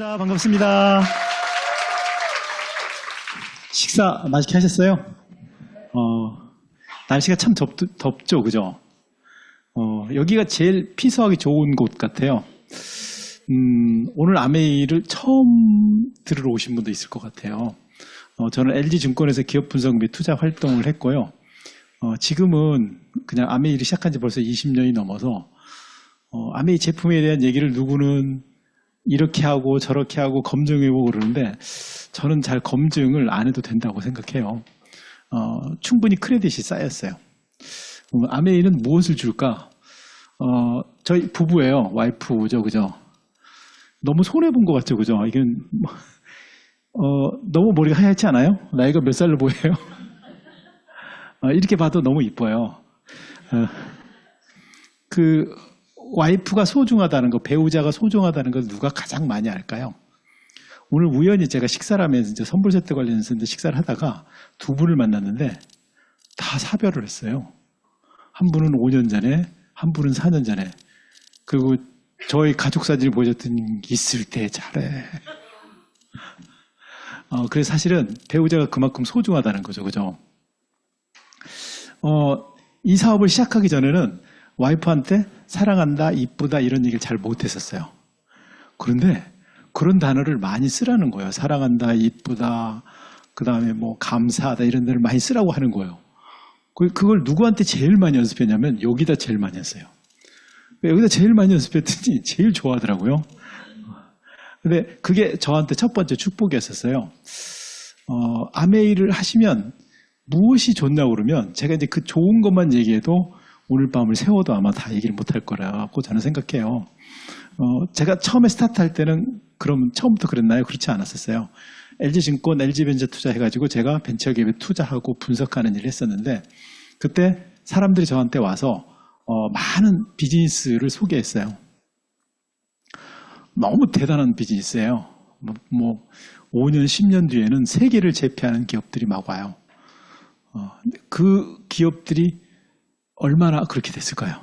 반갑습니다. 반갑습니다. 식사 맛있게 하셨어요? 날씨가 참 덥죠, 그죠? 여기가 제일 피서하기 좋은 곳 같아요. 오늘 아메이를 처음 들으러 오신 분도 있을 것 같아요. 저는 LG증권에서 기업 분석 및 투자 활동을 했고요. 지금은 그냥 아메이를 시작한 지 벌써 20년이 넘어서 아메이 제품에 대한 얘기를 누구는 이렇게 하고 저렇게 하고 검증해보고 그러는데 저는 잘 검증을 안 해도 된다고 생각해요. 충분히 크레딧이 쌓였어요. 아메이는 무엇을 줄까? 저희 부부예요. 와이프죠, 그죠? 너무 손해본 것 같죠, 그죠? 이건 너무 머리가 하얗지 않아요? 나이가 몇 살로 보여요? 이렇게 봐도 너무 이뻐요. 와이프가 소중하다는 거, 배우자가 소중하다는 걸 누가 가장 많이 알까요? 오늘 우연히 제가 식사를 하면서 이제 선물 세트 관련해서 식사를 하다가 두 분을 만났는데 다 사별을 했어요. 한 분은 5년 전에, 한 분은 4년 전에. 그리고 저희 가족 사진을 보여줬더니 있을 때 잘해. 그래서 사실은 배우자가 그만큼 소중하다는 거죠, 그죠? 이 사업을 시작하기 전에는 와이프한테 사랑한다, 이쁘다 이런 얘기를 잘 못했었어요. 그런데 그런 단어를 많이 쓰라는 거예요. 사랑한다, 이쁘다, 그 다음에 뭐 감사하다 이런 데를 많이 쓰라고 하는 거예요. 그걸 누구한테 제일 많이 연습했냐면 여기다 제일 많이 했어요. 여기다 제일 많이 연습했더니 제일 좋아하더라고요. 근데 그게 저한테 첫 번째 축복이었었어요. 아메이를 하시면 무엇이 좋냐고 그러면 제가 이제 그 좋은 것만 얘기해도 오늘 밤을 세워도 아마 다 얘기를 못할 거라고 저는 생각해요. 제가 처음에 스타트할 때는 그럼 처음부터 그랬나요? 그렇지 않았었어요. LG증권, LG벤처투자 해가지고 제가 벤처기업에 투자하고 분석하는 일을 했었는데 그때 사람들이 저한테 와서 많은 비즈니스를 소개했어요. 너무 대단한 비즈니스예요. 5년, 10년 뒤에는 세계를 제패하는 기업들이 막 와요. 그 기업들이 얼마나 그렇게 됐을까요?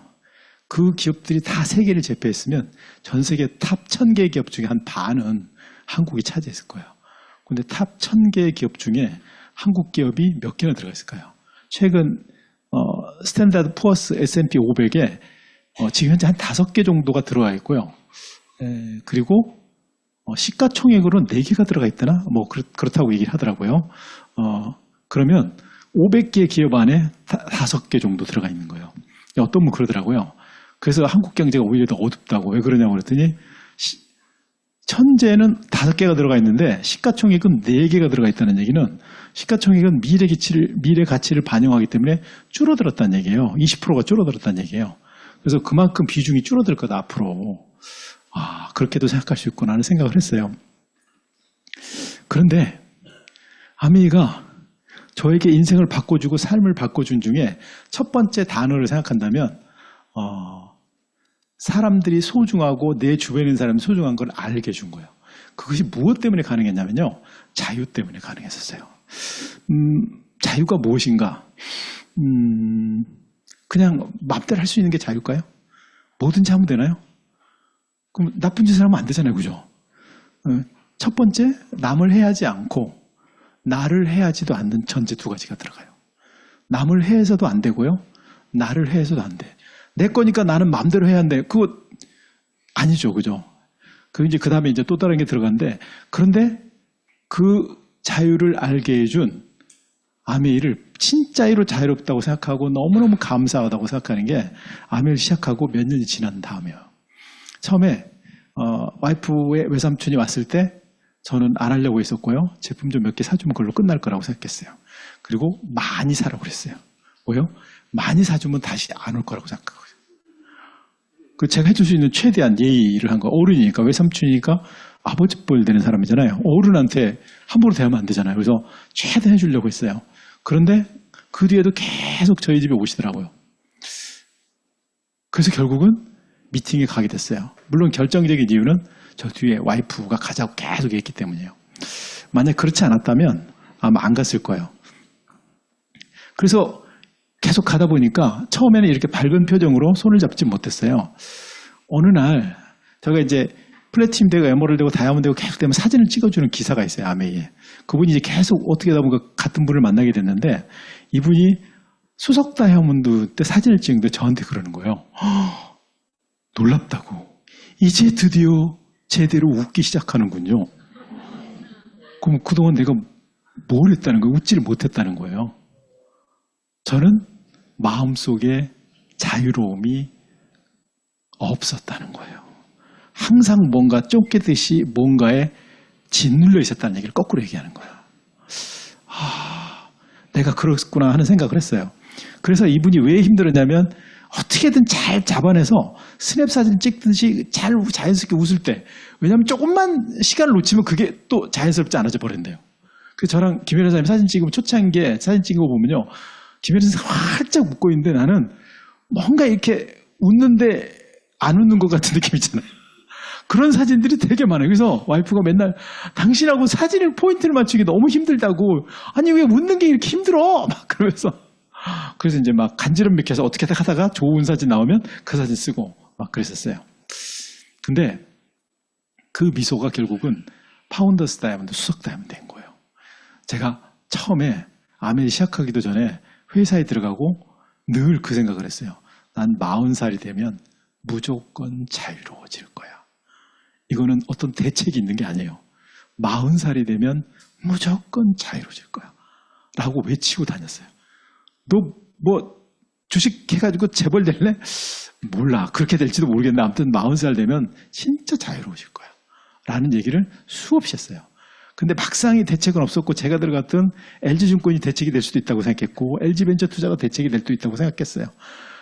그 기업들이 다 세계를 제패했으면 전 세계 탑 1000개 기업 중에 한 반은 한국이 차지했을 거예요. 근데 탑 1000개 기업 중에 한국 기업이 몇 개나 들어가 있을까요? 최근 스탠다드 푸어스 S&P 500에 지금 현재 한 5개 정도가 들어와 있고요. 그리고 시가총액으로는 4개가 들어가 있다나? 그렇다고 얘기를 하더라고요. 그러면 500개 기업 안에 5개 정도 들어가 있는 거예요. 어떤 분 그러더라고요. 그래서 한국 경제가 오히려 더 어둡다고. 왜 그러냐고 그랬더니 천재는 5개가 들어가 있는데 시가총액은 4개가 들어가 있다는 얘기는 시가총액은 미래 가치를 반영하기 때문에 줄어들었다는 얘기예요. 20%가 줄어들었다는 얘기예요. 그래서 그만큼 비중이 줄어들 거다 앞으로. 그렇게도 생각할 수 있구나 하는 생각을 했어요. 그런데 아메이가 저에게 인생을 바꿔주고 삶을 바꿔준 중에 첫 번째 단어를 생각한다면 사람들이 소중하고 내 주변에 있는 사람이 소중한 걸 알게 해준 거예요. 그것이 무엇 때문에 가능했냐면요. 자유 때문에 가능했었어요. 자유가 무엇인가? 그냥 맘대로 할 수 있는 게 자유일까요? 뭐든지 하면 되나요? 그럼 나쁜 짓을 하면 안 되잖아요. 그죠? 첫 번째, 남을 해하지 않고 나를 해하지도 않는 전제 두 가지가 들어가요. 남을 해해서도 안 되고요. 나를 해해서도 안 돼. 내 거니까 나는 마음대로 해야 한대. 그거 아니죠. 그죠? 그 다음에 이제 또 다른 게 들어가는데 그런데 그 자유를 알게 해준 아메이를 진짜로 자유롭다고 생각하고 너무너무 감사하다고 생각하는 게 아메이를 시작하고 몇 년이 지난 다음이에요. 처음에 와이프의 외삼촌이 왔을 때 저는 안 하려고 했었고요. 제품 좀 몇 개 사주면 그걸로 끝날 거라고 생각했어요. 그리고 많이 사라고 그랬어요. 왜요? 많이 사주면 다시 안 올 거라고 생각하거든요. 제가 해줄 수 있는 최대한 예의를 한 거. 어른이니까, 외삼촌이니까 아버지 뻘 되는 사람이잖아요. 어른한테 함부로 대하면 안 되잖아요. 그래서 최대한 해주려고 했어요. 그런데 그 뒤에도 계속 저희 집에 오시더라고요. 그래서 결국은 미팅에 가게 됐어요. 물론 결정적인 이유는 저 뒤에 와이프가 가자고 계속 했기 때문이에요. 만약 그렇지 않았다면 아마 안 갔을 거예요. 그래서 계속 가다 보니까 처음에는 이렇게 밝은 표정으로 손을 잡지 못했어요. 어느 날 제가 이제 플래티넘 되고 에메랄드 되고 다이아몬드 되고 계속 되면 사진을 찍어주는 기사가 있어요, 아메이에. 그분이 이제 계속 어떻게 하다 보니까 같은 분을 만나게 됐는데 이분이 수석 다이아몬드 때 사진을 찍는데 저한테 그러는 거예요. 놀랍다고. 이제 드디어 제대로 웃기 시작하는군요. 그럼 그동안 내가 뭘 했다는 거예요? 웃지를 못했다는 거예요. 저는 마음속에 자유로움이 없었다는 거예요. 항상 뭔가 쫓기듯이 뭔가에 짓눌려 있었다는 얘기를 거꾸로 얘기하는 거예요. 내가 그렇구나 하는 생각을 했어요. 그래서 이분이 왜 힘들었냐면 어떻게든 잘 잡아내서 스냅 사진 찍듯이 잘 자연스럽게 웃을 때, 왜냐하면 조금만 시간을 놓치면 그게 또 자연스럽지 않아져 버린대요. 그래서 저랑 김혜련 사장님 사진 찍으면 초창기에 사진 찍은 거 보면요, 김혜련 선생님 활짝 웃고 있는데 나는 뭔가 이렇게 웃는데 안 웃는 것 같은 느낌 있잖아요. 그런 사진들이 되게 많아요. 그래서 와이프가 맨날 당신하고 사진을 포인트를 맞추기 너무 힘들다고, 아니 왜 웃는 게 이렇게 힘들어? 막 그러면서, 그래서 이제 막 간지럼 맥혀서 어떻게 하다가 좋은 사진 나오면 그 사진 쓰고 막 그랬었어요. 근데 그 미소가 결국은 파운더스 다이아몬드, 수석 다이아몬드 된 거예요. 제가 처음에 아메리 시작하기도 전에 회사에 들어가고 늘 그 생각을 했어요. 난 40살이 되면 무조건 자유로워질 거야. 이거는 어떤 대책이 있는 게 아니에요. 40살이 되면 무조건 자유로워질 거야. 라고 외치고 다녔어요. 너 뭐 주식 해가지고 재벌 될래? 몰라. 그렇게 될지도 모르겠는데 아무튼 40살 되면 진짜 자유로워질 거야. 라는 얘기를 수없이 했어요. 근데 막상이 대책은 없었고 제가 들어갔던 LG증권이 대책이 될 수도 있다고 생각했고 LG벤처 투자가 대책이 될 수도 있다고 생각했어요.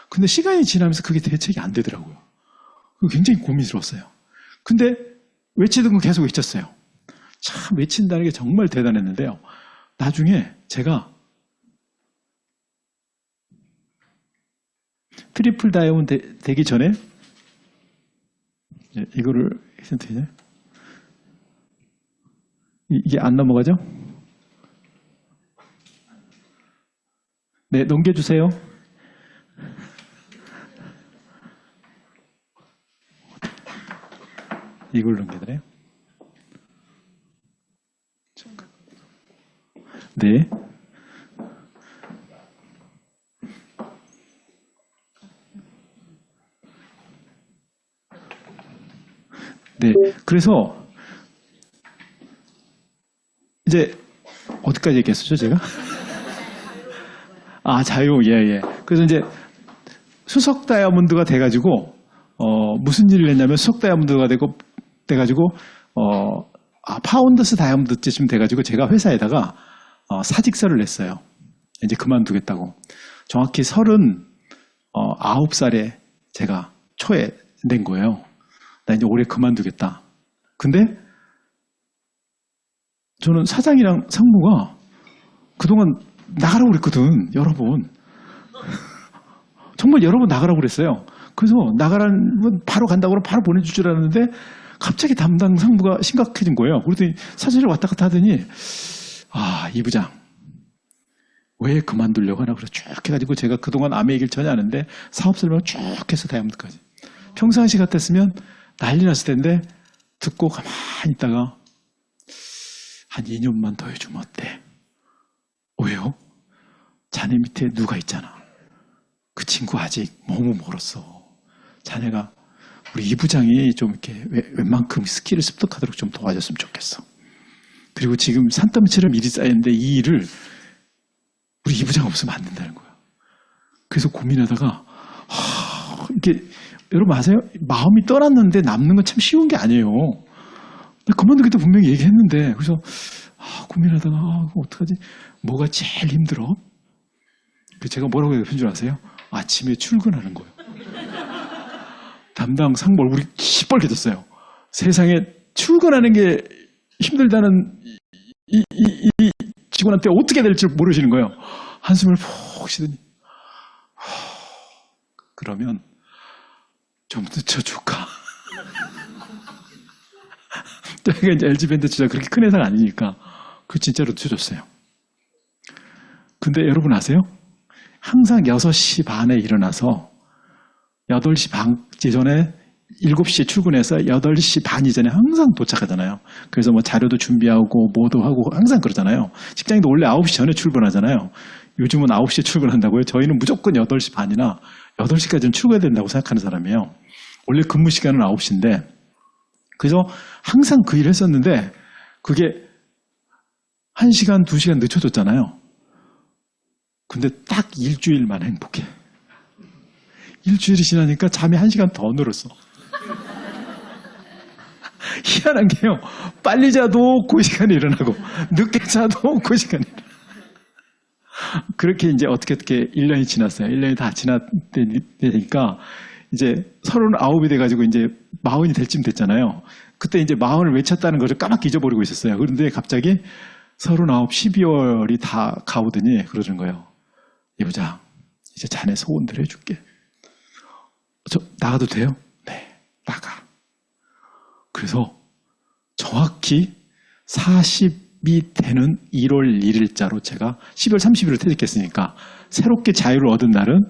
근데 시간이 지나면서 그게 대책이 안 되더라고요. 굉장히 고민스러웠어요. 근데 외치던 건 계속 외쳤어요. 참 외친다는 게 정말 대단했는데요. 나중에 제가 트리플 다이아몬드 되기 전에 이거를 해서 되냐? 이게 안 넘어가죠? 네, 넘겨주세요. 이걸 넘겨드려요. 네. 네. 그래서 이제 어디까지 얘기했었죠, 제가? 아, 자유, 예. 그래서 이제 수석 다이아몬드가 돼가지고 무슨 일을 했냐면 수석 다이아몬드가 돼가지고 파운더스 다이아몬드쯤 돼가지고 제가 회사에다가 사직서를 냈어요. 이제 그만두겠다고. 정확히 39살에 제가 초에 낸 거예요. 나 이제 올해 그만두겠다. 근데 저는 사장이랑 상무가 그동안 나가라고 그랬거든. 여러 번. 정말 여러 번 나가라고 그랬어요. 그래서 나가라는 바로 간다고 하면 바로 보내줄 줄 알았는데 갑자기 담당 상무가 심각해진 거예요. 그랬더니 사진을 왔다 갔다 하더니 이 부장 왜 그만두려고 하나. 그래서 쭉 해가지고 제가 그동안 암의 얘기를 전혀 안 했는데 사업 설명을 쭉 해서 다이아몬드까지. 평상시 같았으면 난리 났을 텐데 듣고 가만히 있다가 한 2년만 더 해주면 어때? 왜요? 자네 밑에 누가 있잖아. 그 친구 아직 너무 멀었어. 자네가 우리 이 부장이 좀 이렇게 웬만큼 스킬을 습득하도록 좀 도와줬으면 좋겠어. 그리고 지금 산더미처럼 일이 쌓였는데 이 일을 우리 이 부장 없으면 안 된다는 거야. 그래서 고민하다가 이게 여러분 아세요? 마음이 떠났는데 남는 건 참 쉬운 게 아니에요. 그만두겠다 분명히 얘기했는데 그래서 고민하다가 어떡하지? 뭐가 제일 힘들어? 제가 뭐라고 얘기한 줄 아세요? 아침에 출근하는 거예요. 담당 상무 얼굴이 시뻘개졌어요. 세상에 출근하는 게 힘들다는 이 직원한테 어떻게 될지 모르시는 거예요. 한숨을 푹 쉬더니 그러면 좀 늦춰줄까? 저희가 이제 LG밴드 진짜 그렇게 큰 회사가 아니니까 그 진짜로 늦춰줬어요. 근데 여러분 아세요? 항상 6시 반에 일어나서 8시 반 전에 7시에 출근해서 8시 반 이전에 항상 도착하잖아요. 그래서 뭐 자료도 준비하고 뭐도 하고 항상 그러잖아요. 직장인도 원래 9시 전에 출근하잖아요. 요즘은 9시에 출근한다고요? 저희는 무조건 8시 반이나 8시까지는 출근해야 된다고 생각하는 사람이에요. 원래 근무 시간은 9시인데 그래서 항상 그 일을 했었는데 그게 1시간, 2시간 늦춰졌잖아요. 근데 딱 일주일만 행복해. 일주일이 지나니까 잠이 1시간 더 늘었어. 희한한 게요. 빨리 자도 그 시간에 일어나고 늦게 자도 그 시간에 일어나고. 그렇게 이제 어떻게 1년이 지났어요. 1년이 다 지났으니까 이제 39이 돼가지고 이제 40이 될 쯤 됐잖아요. 그때 이제 40을 외쳤다는 것을 까맣게 잊어버리고 있었어요. 그런데 갑자기 39, 12월이 다 가오더니 그러는 거예요. 이부장, 이제 자네 소원들 해줄게. 저 나가도 돼요? 네, 나가. 그래서 정확히 40이 되는 1월 1일자로 제가 12월 30일을 퇴직했으니까 새롭게 자유를 얻은 날은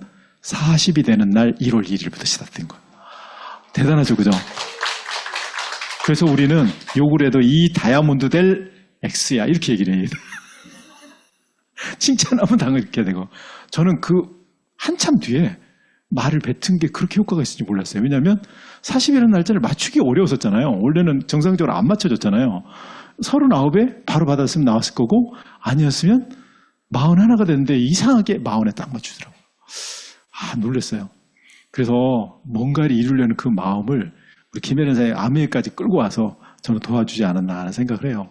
40이 되는 날 1월 1일부터 시작된 거예요. 대단하죠, 그죠? 그래서 우리는 욕을 해도 이 다이아몬드 될 X야 이렇게 얘기를 해요. 칭찬하면 당연히 이렇게 되고 저는 그 한참 뒤에 말을 뱉은 게 그렇게 효과가 있을지 몰랐어요. 왜냐하면 40이라는 날짜를 맞추기 어려웠었잖아요. 원래는 정상적으로 안 맞춰졌잖아요. 39에 바로 받았으면 나왔을 거고 아니었으면 41가 됐는데 이상하게 40에 딱 맞추더라고요. 놀랐어요. 그래서 뭔가를 이루려는 그 마음을 우리 김 변호사의 아메까지 끌고 와서 저는 도와주지 않았나 하는 생각을 해요.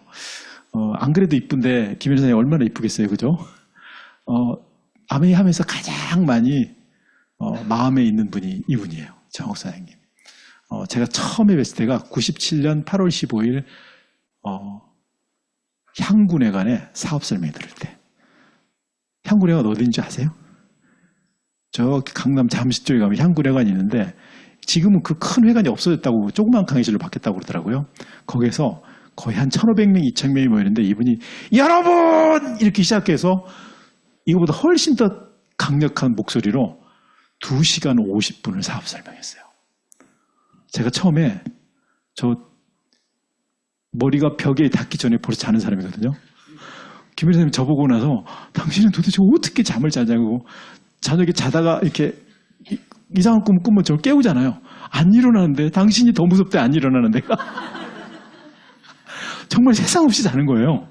안 그래도 이쁜데 김 변호사님 얼마나 이쁘겠어요, 그죠? 아메 하면서 가장 많이 마음에 있는 분이 이분이에요. 정옥 사장님. 제가 처음에 뵀을 때가 97년 8월 15일 향군회관에 사업 설명회 들을 때. 향군회관 어딘지 아세요? 저 강남 잠시 쪽에 가면 향군회관이 있는데 지금은 그 큰 회관이 없어졌다고 조그만 강의실로 바뀌었다고 그러더라고요. 거기서 거의 한 1,500명, 2,000명이 모이는데 이분이 여러분! 이렇게 시작해서 이거보다 훨씬 더 강력한 목소리로 2시간 50분을 사업 설명했어요. 제가 처음에 저 머리가 벽에 닿기 전에 벌써 자는 사람이거든요. 김 회장님이 저보고 나서 당신은 도대체 어떻게 잠을 자냐고 저녁에 자다가 이렇게 이상한 꿈을 꾸면 저를 깨우잖아요. 안 일어나는데 당신이 더 무섭대 안 일어나는 데가. 정말 세상 없이 자는 거예요.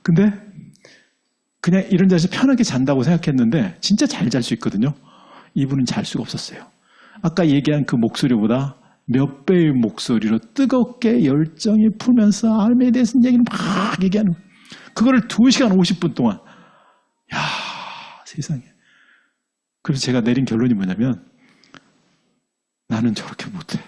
근데 그냥 이런 자리에서 편하게 잔다고 생각했는데 진짜 잘 잘 수 있거든요. 이분은 잘 수가 없었어요. 아까 얘기한 그 목소리보다 몇 배의 목소리로 뜨겁게 열정이 풀면서 삶에 대해서 얘기를 막 얘기하는 거예요. 그거를 2시간 50분 동안. 야, 세상에. 그래서 제가 내린 결론이 뭐냐면 나는 저렇게 못해.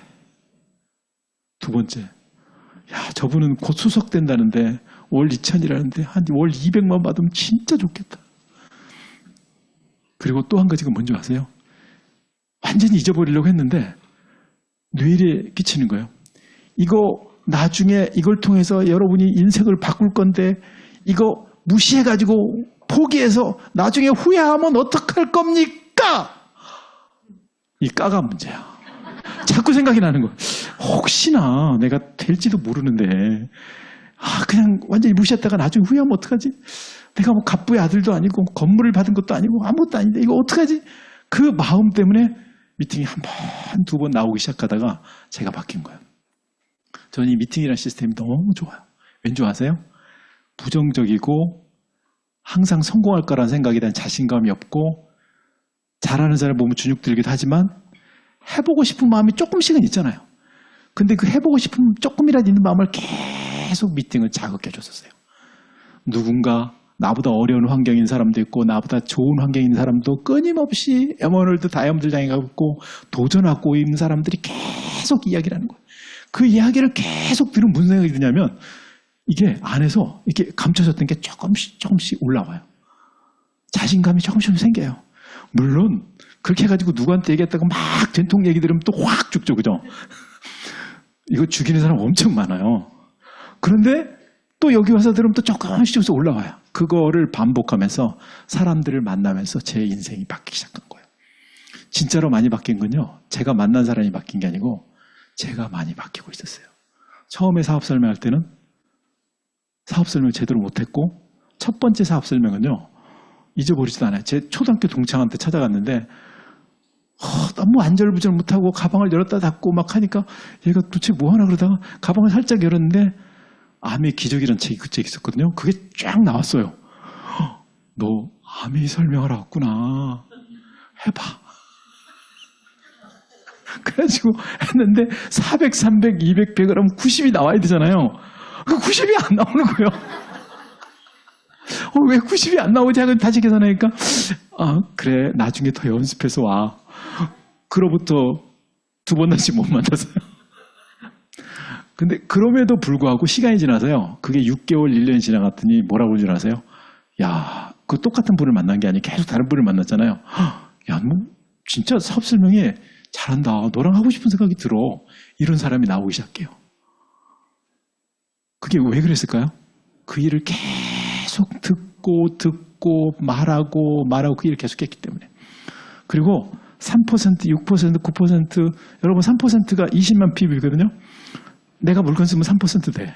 두 번째, 야, 저분은 곧 수석된다는데 월 2천이라는데 한 월 200만 받으면 진짜 좋겠다. 그리고 또 한 가지가 뭔지 아세요? 완전히 잊어버리려고 했는데 뇌리에 끼치는 거예요. 이거 나중에 이걸 통해서 여러분이 인생을 바꿀 건데 이거 무시해가지고 포기해서 나중에 후회하면 어떡할 겁니까? 이 까가 문제야. 자꾸 생각이 나는 거야. 혹시나 내가 될지도 모르는데 그냥 완전히 무시했다가 나중에 후회하면 어떡하지? 내가 뭐 갑부의 아들도 아니고 건물을 받은 것도 아니고 아무것도 아닌데 이거 어떡하지? 그 마음 때문에 미팅이 한 번, 두 번 나오기 시작하다가 제가 바뀐 거예요. 저는 이 미팅이라는 시스템이 너무 좋아요. 왠지 아세요? 부정적이고 항상 성공할 거라는 생각에 대한 자신감이 없고 잘하는 사람 보면 주눅 들기도 하지만 해보고 싶은 마음이 조금씩은 있잖아요. 근데 그 해보고 싶은 조금이라도 있는 마음을 계속 미팅을 자극해 줬었어요. 누군가 나보다 어려운 환경인 사람도 있고 나보다 좋은 환경인 있는 사람도 끊임없이 에머널드 다이아몬드 장에 가고 도전하고 있는 사람들이 계속 이야기를 하는 거예요. 그 이야기를 계속 들으면 무슨 생각이 드냐면 이게 안에서 이렇게 감춰졌던 게 조금씩 올라와요. 자신감이 조금씩 생겨요. 물론 그렇게 해가지고 누구한테 얘기했다고 막 된통 얘기 들으면 또 확 죽죠, 그죠? 이거 죽이는 사람 엄청 많아요. 그런데 또 여기 와서 들으면 또 조금씩 올라와요. 그거를 반복하면서 사람들을 만나면서 제 인생이 바뀌기 시작한 거예요. 진짜로 많이 바뀐 건요. 제가 만난 사람이 바뀐 게 아니고 제가 많이 바뀌고 있었어요. 처음에 사업 설명할 때는 사업 설명 제대로 못했고 첫 번째 사업 설명은요. 잊어버리지도 않아요. 제 초등학교 동창한테 찾아갔는데 너무 안절부절 못하고 가방을 열었다 닫고 막 하니까 얘가 도대체 뭐 하나 그러다가 가방을 살짝 열었는데 아메 기적이라는 책이 그 책이 있었거든요. 그게 쫙 나왔어요. 너 아메 설명하러 왔구나. 해봐. 그래가지고 했는데 400, 300, 200, 100을 하면 90이 나와야 되잖아요. 그 90이 안 나오는 거예요. 왜 90이 안 나오지? 하고 다시 계산하니까 그래 나중에 더 연습해서 와. 그로부터 2번 다시 못 만났어요. 근데 그럼에도 불구하고 시간이 지나서요. 그게 6개월, 1년이 지나갔더니 뭐라고 그러지 아세요? 야, 그 똑같은 분을 만난 게 아니고 계속 다른 분을 만났잖아요. 야, 너 진짜 사업 설명에 잘한다. 너랑 하고 싶은 생각이 들어. 이런 사람이 나오기 시작해요. 그게 왜 그랬을까요? 그 일을 계속 듣고 말하고 그 일을 계속했기 때문에. 그리고 3%, 6%, 9% 여러분 3%가 20만 PB거든요. 내가 물건 쓰면 3% 돼.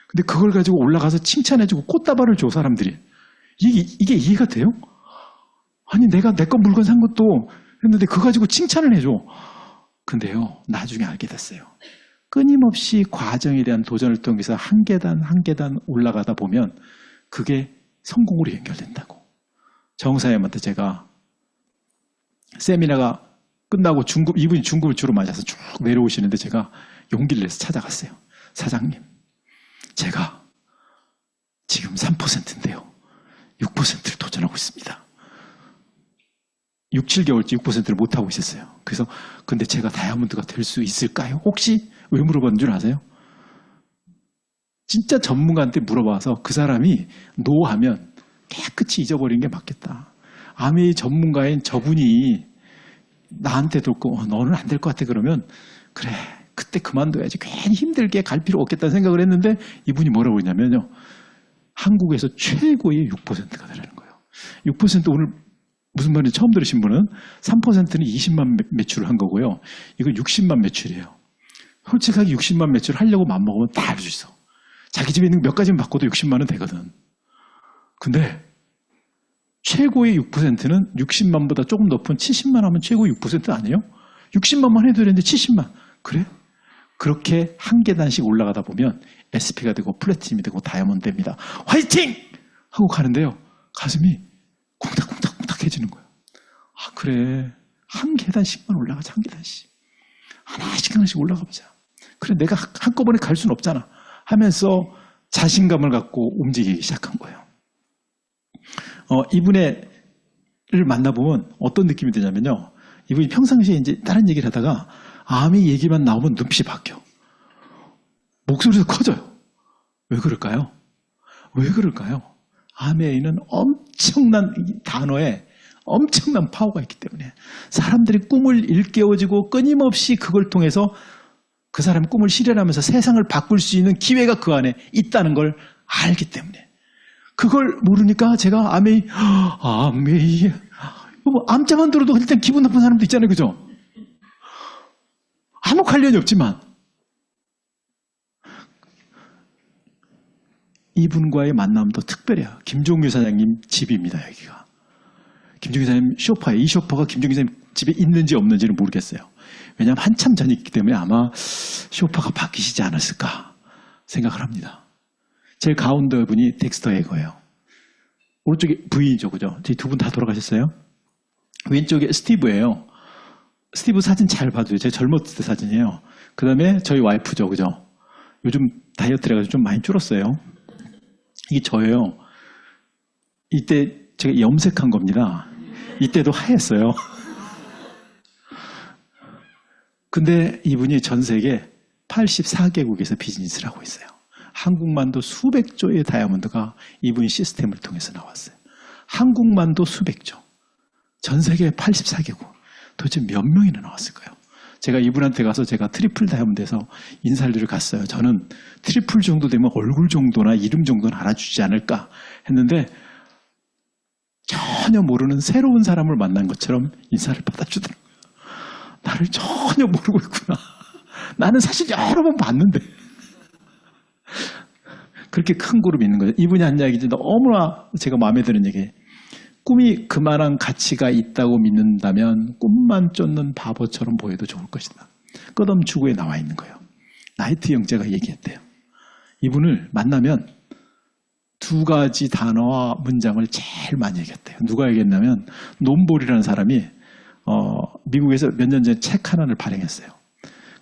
근데 그걸 가지고 올라가서 칭찬해주고 꽃다발을 줘 사람들이. 이게 이해가 돼요? 아니 내가 내 거 물건 산 것도 했는데 그거 가지고 칭찬을 해줘. 근데요 나중에 알게 됐어요. 끊임없이 과정에 대한 도전을 통해서 한 계단 한 계단 올라가다 보면 그게 성공으로 연결된다고. 정사님한테 제가 세미나가 끝나고 이분이 중급을 주로 맞아서 쭉 내려오시는데 제가 용기를 내서 찾아갔어요. 사장님, 제가 지금 3%인데요. 6%를 도전하고 있습니다. 6, 7개월째 6%를 못하고 있었어요. 그래서 근데 제가 다이아몬드가 될 수 있을까요? 혹시 왜 물어봤는 줄 아세요? 진짜 전문가한테 물어봐서 그 사람이 노하면 깨끗이 잊어버리는 게 맞겠다. 아메이 전문가인 저분이 나한테 듣고 너는 안 될 것 같아 그러면 그래 그때 그만둬야지 괜히 힘들게 갈 필요 없겠다는 생각을 했는데 이분이 뭐라고 했냐면요. 한국에서 최고의 6%가 되라는 거예요. 6% 오늘 무슨 말인지 처음 들으신 분은 3%는 20만 매출을 한 거고요. 이건 60만 매출이에요. 솔직하게 60만 매출을 하려고 마음먹으면 다 할 수 있어. 자기 집에 있는 몇 가지만 바꿔도 60만 원 되거든. 근데 최고의 6%는 60만보다 조금 높은 70만 하면 최고의 6% 아니에요? 60만만 해도 되는데 70만. 그래? 그렇게 한 계단씩 올라가다 보면 SP가 되고 플래티넘이 되고 다이아몬드 됩니다. 화이팅! 하고 가는데요. 가슴이 콩닥콩닥콩닥해지는 거예요. 아 그래. 한 계단씩만 올라가자. 한 계단씩. 하나씩 올라가보자. 그래 내가 한꺼번에 갈 수는 없잖아. 하면서 자신감을 갖고 움직이기 시작한 거예요. 이분을 만나보면 어떤 느낌이 드냐면요. 이분이 평상시에 이제 다른 얘기를 하다가 암의 얘기만 나오면 눈빛이 바뀌어. 목소리도 커져요. 왜 그럴까요? 왜 그럴까요? 암에는 엄청난 단어에 엄청난 파워가 있기 때문에 사람들이 꿈을 일깨워지고 끊임없이 그걸 통해서 그 사람의 꿈을 실현하면서 세상을 바꿀 수 있는 기회가 그 안에 있다는 걸 알기 때문에 그걸 모르니까 제가 아메이 뭐 암자만 들어도 일단 기분 나쁜 사람도 있잖아요. 그죠? 아무 관련이 없지만 이분과의 만남도 특별해요. 김종규 사장님 집입니다. 여기가. 김종규 사장님 쇼파예요. 이 쇼파가 김종규 사장님 집에 있는지 없는지는 모르겠어요. 왜냐하면 한참 전이기 때문에 아마 쇼파가 바뀌시지 않았을까 생각을 합니다. 제일 가운데 분이 덱스터 에거예요. 오른쪽에 부인이죠. 그죠? 저희 두 분 다 돌아가셨어요. 왼쪽에 스티브예요. 스티브 사진 잘 봐줘요. 제 젊었을 때 사진이에요. 그 다음에 저희 와이프죠. 그죠? 요즘 다이어트를 해가지고 좀 많이 줄었어요. 이게 저예요. 이때 제가 염색한 겁니다. 이때도 하였어요. 근데 이분이 전 세계 84개국에서 비즈니스를 하고 있어요. 한국만도 수백 조의 다이아몬드가 이분 시스템을 통해서 나왔어요. 한국만도 수백 조. 전 세계 84개국. 도대체 몇 명이나 나왔을까요? 제가 이분한테 가서 제가 트리플 다이아몬드에서 인사를 갔어요. 저는 트리플 정도 되면 얼굴 정도나 이름 정도는 알아주지 않을까 했는데 전혀 모르는 새로운 사람을 만난 것처럼 인사를 받아주더라고요. 나를 전혀 모르고 있구나. 나는 사실 여러 번 봤는데. 그렇게 큰 그룹이 있는 거죠. 이분이 한 이야기지 너무나 제가 마음에 드는 얘기예요. 꿈이 그만한 가치가 있다고 믿는다면 꿈만 쫓는 바보처럼 보여도 좋을 것이다. 끝엄추구에 나와 있는 거예요. 나이트 형제가 얘기했대요. 이분을 만나면 두 가지 단어와 문장을 제일 많이 얘기했대요. 누가 얘기했냐면 논볼이라는 사람이 미국에서 몇 년 전에 책 하나를 발행했어요.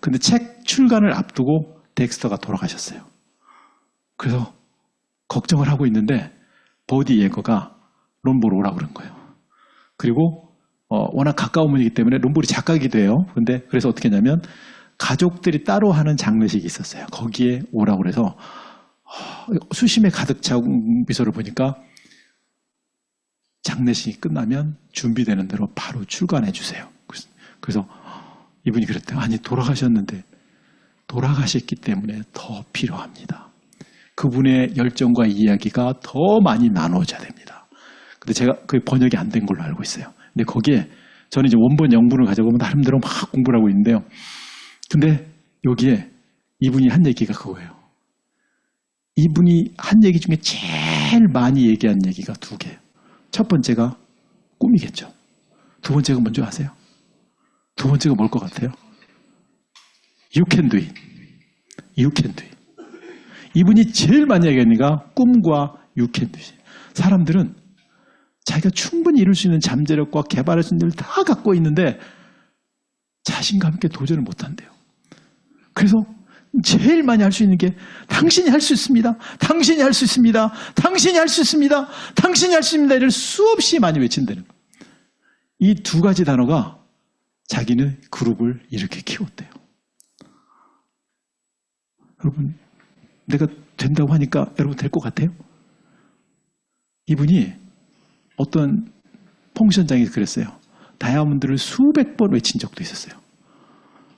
근데 책 출간을 앞두고 덱스터가 돌아가셨어요. 그래서 걱정을 하고 있는데 버디 예거가 론볼 오라고 그런 거예요. 그리고 워낙 가까운 분이기 때문에 론볼이 작가이기도 해요. 근데 그래서 어떻게 했냐면 가족들이 따로 하는 장례식이 있었어요. 거기에 오라고 그래서 수심에 가득 찬 미소를 보니까 장례식이 끝나면 준비되는 대로 바로 출간해 주세요. 그래서 이분이 그랬대요. 아니 돌아가셨는데 돌아가셨기 때문에 더 필요합니다. 그분의 열정과 이야기가 더 많이 나눠져야 됩니다. 근데 제가 그 번역이 안 된 걸로 알고 있어요. 근데 거기에 저는 이제 원본 영문을 가져오면 나름대로 막 공부를 하고 있는데요. 근데 여기에 이분이 한 얘기가 그거예요. 이분이 한 얘기 중에 제일 많이 얘기한 얘기가 두 개예요. 첫 번째가 꿈이겠죠. 두 번째가 뭔지 아세요? 두 번째가 뭘 것 같아요? You can do it. You can do it. 이분이 제일 많이 얘기한 얘기가 꿈과 You can do it. 사람들은 자기가 충분히 이룰 수 있는 잠재력과 개발할 수 있는 일을 다 갖고 있는데 자신감 있게 도전을 못한대요. 그래서 제일 많이 할 수 있는 게 당신이 할 수 있습니다. 당신이 할 수 있습니다. 당신이 할 수 있습니다. 당신이 할 수 있습니다. 이를 수없이 많이 외친다는 거예요. 이 두 가지 단어가 자기는 그룹을 이렇게 키웠대요. 여러분, 내가 된다고 하니까 여러분 될 것 같아요? 이분이 어떤 펑션장에서 그랬어요. 다이아몬드를 수백 번 외친 적도 있었어요.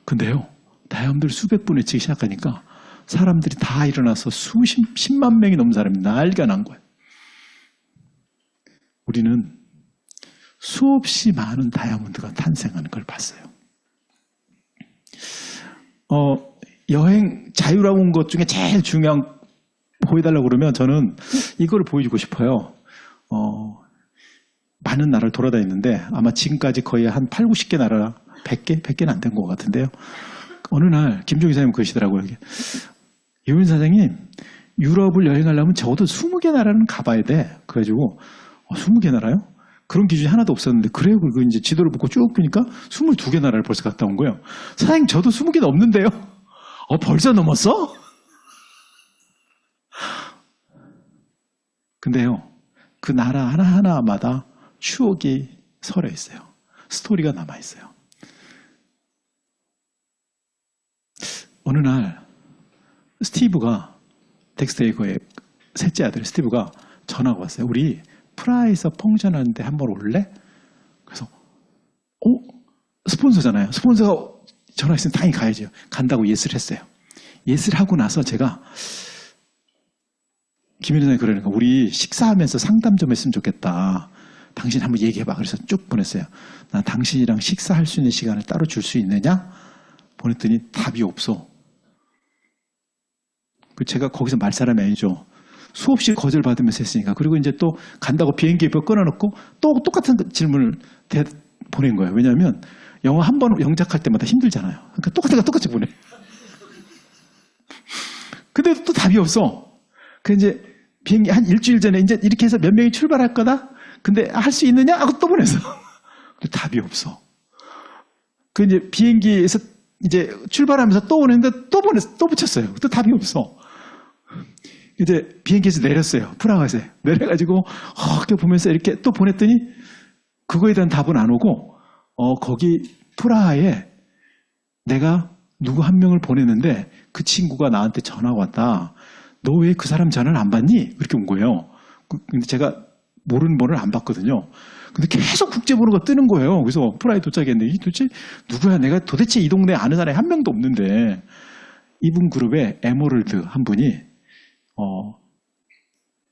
근데요, 다이아몬드를 수백 번 외치기 시작하니까 사람들이 다 일어나서 십만 명이 넘는 사람이 난리가 난 거예요. 우리는 수없이 많은 다이아몬드가 탄생하는 걸 봤어요. 여행 자유라고 온 것 중에 제일 중요한 보여달라고 그러면 저는 이걸 보여주고 싶어요. 많은 나라를 돌아다녔는데 아마 지금까지 거의 한 8, 90개 나라 100개? 100개는 안 된 것 같은데요. 어느 날 김종희 사장님 그러시더라고요. 유민 사장님, 유럽을 여행하려면 적어도 20개 나라는 가봐야 돼. 그래가지고 20개 나라요? 그런 기준이 하나도 없었는데 그래요? 그리고 이제 지도를 보고 쭉 보니까 22개 나라를 벌써 갔다 온 거예요. 사장님, 저도 20개 넘는데요? 벌써 넘었어? 근데요, 그 나라 하나하나마다 추억이 서려 있어요. 스토리가 남아 있어요. 어느 날 스티브가 덱스터 예거의 셋째 아들 스티브가 전화가 왔어요. 우리 프라하에서 펑션하는데 한번 올래? 그래서 스폰서잖아요. 스폰서가 전화했으면 당연히 가야죠. 간다고 예스를 했어요. 예스를 하고 나서 제가 김현희 선생님이 그러는 거 우리 식사하면서 상담 좀 했으면 좋겠다. 당신 한번 얘기해봐. 그래서 쭉 보냈어요. 나 당신이랑 식사할 수 있는 시간을 따로 줄 수 있느냐? 보냈더니 답이 없어. 제가 거기서 말 사람이 아니죠. 수없이 거절받으면서 했으니까. 그리고 이제 또 간다고 비행기표 끊어놓고 또 똑같은 질문을 보낸 거예요. 왜냐하면 영어 한 번 영작할 때마다 힘들잖아요. 그러니까 똑같이 보내. 근데 또 답이 없어. 그 이제 비행기 한 일주일 전에 이제 이렇게 해서 몇 명이 출발할 거다? 근데 할 수 있느냐? 하고 또 보냈어. 근데 답이 없어. 그 이제 비행기에서 이제 출발하면서 또 오는데 또 보냈어. 또 붙였어요. 또 답이 없어. 이제 비행기에서 내렸어요. 프라하에서. 내려가지고, 이렇게 보면서 이렇게 또 보냈더니 그거에 대한 답은 안 오고, 거기 프라하에 내가 누구 한 명을 보냈는데 그 친구가 나한테 전화가 왔다. 너 왜 그 사람 전화를 안 받니? 이렇게 온 거예요. 근데 제가 모르는 번호를 안 받거든요. 근데 계속 국제번호가 뜨는 거예요. 그래서 프라하에 도착했는데, 이 도대체 누구야? 내가 도대체 이 동네에 아는 사람이 한 명도 없는데, 이분 그룹에 에머럴드 한 분이,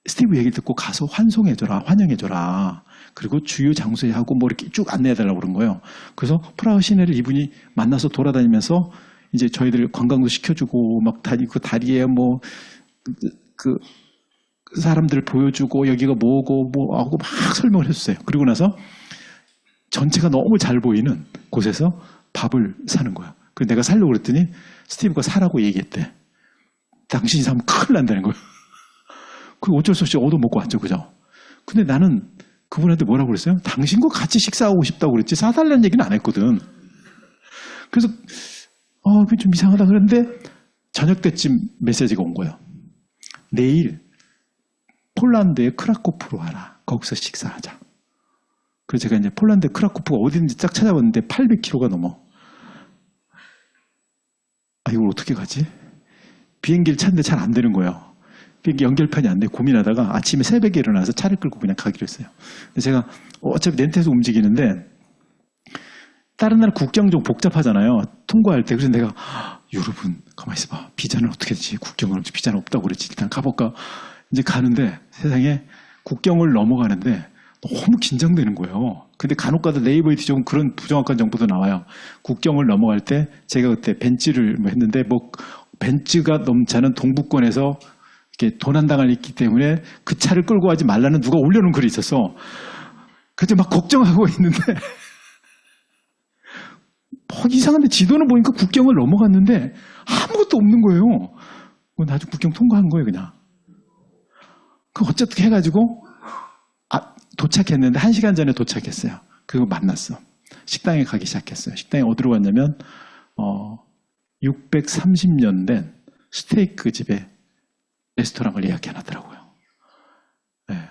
스티브 얘기 듣고 가서 환송해줘라, 환영해줘라. 그리고 주요 장소에 하고 뭐 이렇게 쭉 안내해달라고 그런 거예요. 그래서 프라하 시내를 이분이 만나서 돌아다니면서 이제 저희들 관광도 시켜주고 막 그 다리에 뭐 그 사람들 보여주고 여기가 뭐고 뭐 하고 막 설명을 해줬어요. 그리고 나서 전체가 너무 잘 보이는 곳에서 밥을 사는 거야. 그래서 내가 살려고 그랬더니 스티브가 사라고 얘기했대. 당신이 사면 큰일 난다는 거예요. 그 어쩔 수 없이 얻어먹고 왔죠, 그죠? 근데 나는 그분한테 뭐라고 그랬어요? 당신과 같이 식사하고 싶다고 그랬지 사달라는 얘기는 안 했거든. 그래서 그게 좀 이상하다 그랬는데 저녁 때쯤 메시지가 온 거예요. 내일 폴란드의 크라코프로 와라. 거기서 식사하자. 그래서 제가 이제 폴란드 크라코프가 어디인지 딱 찾아봤는데 800km가 넘어. 이걸 어떻게 가지? 비행기를 찾는데 잘 안 되는 거예요. 비행기 연결판이 안 돼. 고민하다가 아침에 새벽에 일어나서 차를 끌고 그냥 가기로 했어요. 근데 제가 어차피 렌트해서 움직이는데 다른 나라 국경 좀 복잡하잖아요. 통과할 때. 그래서 내가 여러분 가만히 있어봐. 비자는 어떻게 되지? 국경은 없지. 비자는 없다고 그랬지. 일단 가볼까? 이제 가는데 세상에 국경을 넘어가는데 너무 긴장되는 거예요. 근데 간혹가다 네이버에 뒤져보면 그런 부정확한 정보도 나와요. 국경을 넘어갈 때 제가 그때 벤츠를 했는데 뭐 벤츠가 넘차는 동부권에서 이렇게 도난당할 있기 때문에 그 차를 끌고 가지 말라는 누가 올려놓은 글이 있었어. 그래서 막 걱정하고 있는데 이상한데 지도는 보니까 국경을 넘어갔는데 아무것도 없는 거예요. 나중에 국경 통과한 거예요, 그냥. 어쨌든 해가지고 도착했는데 1시간 전에 도착했어요. 그리고 만났어. 식당에 가기 시작했어요. 식당에 어디로 갔냐면 630년 된 스테이크 집에 레스토랑을 예약해놨더라고요. 네.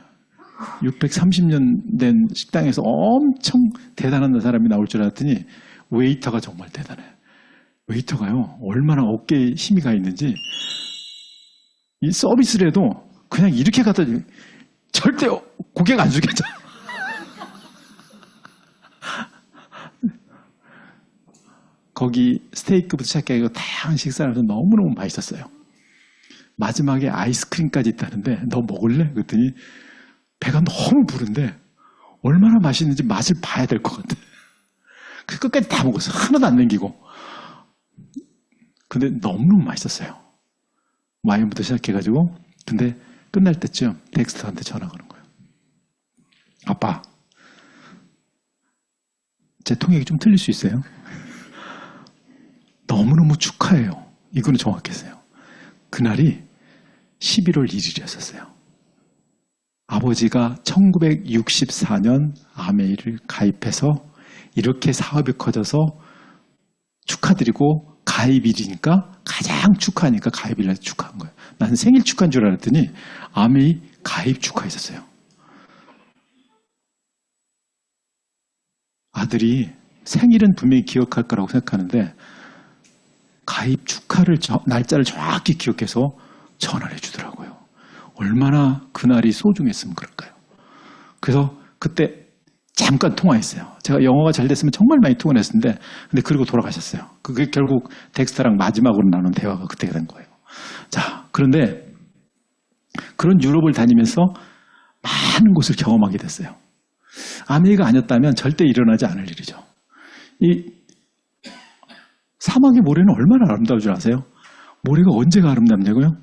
630년 된 식당에서 엄청 대단한 사람이 나올 줄 알았더니 웨이터가 정말 대단해. 웨이터가요. 얼마나 어깨에 힘이 가 있는지 이 서비스를 해도 그냥 이렇게 갖다 절대 고객 안 숙여져. 거기 스테이크부터 시작해서 다양한 식사를 해서 너무너무 맛있었어요. 마지막에 아이스크림까지 있다는데 너 먹을래? 그랬더니 배가 너무 부른데 얼마나 맛있는지 맛을 봐야 될 것 같아. 그 끝까지 다 먹었어. 하나도 안 남기고. 근데 너무너무 맛있었어요. 와인부터 시작해가지고. 근데 끝날 때쯤 덱스터한테 전화가 오는 거예요. 아빠, 제 통역이 좀 틀릴 수 있어요? 너무너무 축하해요. 이거는 정확했어요. 그날이 11월 1일이었어요. 아버지가 1964년 아메이를 가입해서 이렇게 사업이 커져서 축하드리고 가입일이니까 가장 축하하니까 가입일날 축하한 거예요. 나는 생일 축하인 줄 알았더니 아메이 가입 축하했었어요. 아들이 생일은 분명히 기억할 거라고 생각하는데 가입 축하를 날짜를 정확히 기억해서 전화를 해주더라고요. 얼마나 그날이 소중했으면 그럴까요? 그래서 그때 잠깐 통화했어요. 제가 영어가 잘 됐으면 정말 많이 통화를 했는데 근데 그리고 돌아가셨어요. 그게 결국 덱스터랑 마지막으로 나눈 대화가 그때 된 거예요. 자, 그런데 그런 유럽을 다니면서 많은 곳을 경험하게 됐어요. 아메이가 아니었다면 절대 일어나지 않을 일이죠. 이 사막의 모래는 얼마나 아름다울 줄 아세요? 모래가 언제가 아름답냐고요?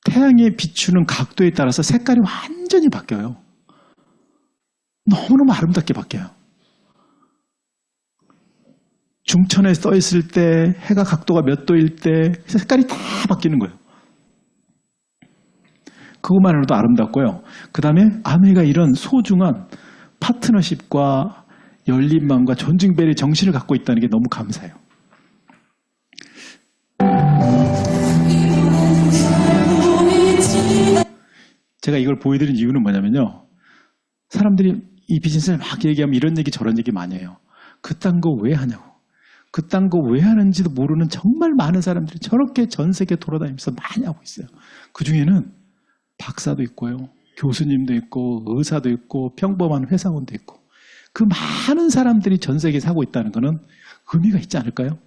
태양이 비추는 각도에 따라서 색깔이 완전히 바뀌어요. 너무너무 아름답게 바뀌어요. 중천에 떠 있을 때 해가 각도가 몇 도일 때 색깔이 다 바뀌는 거예요. 그것만으로도 아름답고요. 그 다음에 아메이가 이런 소중한 파트너십과 열린 마음과 존중배의 정신을 갖고 있다는 게 너무 감사해요. 제가 이걸 보여드린 이유는 뭐냐면요. 사람들이 이 비즈니스를 막 얘기하면 이런 얘기 저런 얘기 많이 해요. 그딴 거 왜 하냐고. 그딴 거 왜 하는지도 모르는 정말 많은 사람들이 저렇게 전 세계 돌아다니면서 많이 하고 있어요. 그 중에는 박사도 있고요. 교수님도 있고 의사도 있고 평범한 회사원도 있고 그 많은 사람들이 전 세계에 사고 있다는 것은 의미가 있지 않을까요?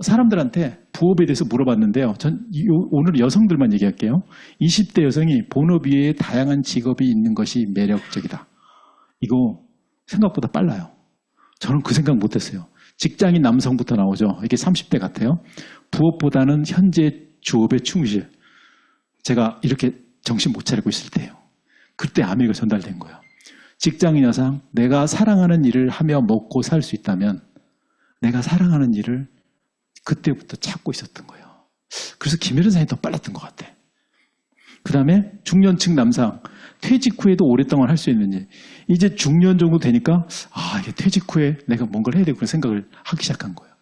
사람들한테 부업에 대해서 물어봤는데요. 오늘 여성들만 얘기할게요. 20대 여성이 본업 위에 다양한 직업이 있는 것이 매력적이다. 이거 생각보다 빨라요. 저는 그 생각 못했어요. 직장인 남성부터 나오죠. 이게 30대 같아요. 부업보다는 현재 주업에 충실. 제가 이렇게 정신 못 차리고 있을 때예요. 그때 아메가 전달된 거예요. 직장인 여상, 내가 사랑하는 일을 하며 먹고 살 수 있다면 내가 사랑하는 일을 그때부터 찾고 있었던 거예요. 그래서 김혜련상이 더 빨랐던 것 같아. 그 다음에 중년층 남상, 퇴직 후에도 오랫동안 할 수 있는지. 이제 중년 정도 되니까 이게 퇴직 후에 내가 뭔가를 해야 되고 그런 생각을 하기 시작한 거예요.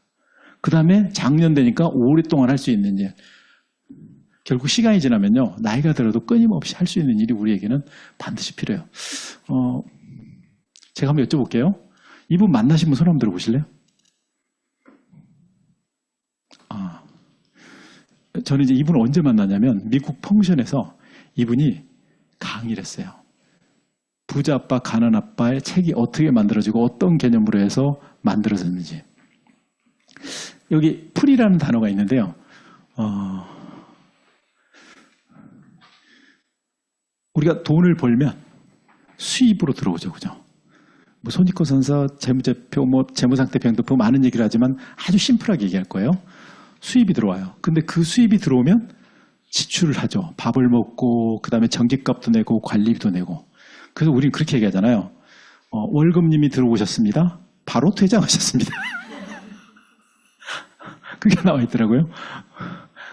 그 다음에 장년 되니까 오랫동안 할 수 있는지. 결국 시간이 지나면요, 나이가 들어도 끊임없이 할 수 있는 일이 우리에게는 반드시 필요해요. 제가 한번 여쭤볼게요. 이분 만나신 분 손 한번 들어보실래요? 저는 이제 이분을 언제 만나냐면 미국 펑션에서 이분이 강의를 했어요. 부자 아빠, 가난 아빠의 책이 어떻게 만들어지고 어떤 개념으로 해서 만들어졌는지. 여기 풀이라는 단어가 있는데요. 우리가 돈을 벌면 수입으로 들어오죠. 그죠? 뭐 손익거선서, 재무제표, 뭐 재무상태 변동표 많은 얘기를 하지만 아주 심플하게 얘기할 거예요. 수입이 들어와요. 근데 그 수입이 들어오면 지출을 하죠. 밥을 먹고 그다음에 전기값도 내고 관리비도 내고. 그래서 우리는 그렇게 얘기하잖아요. 월급님이 들어오셨습니다. 바로 퇴장하셨습니다. 그게 나와 있더라고요.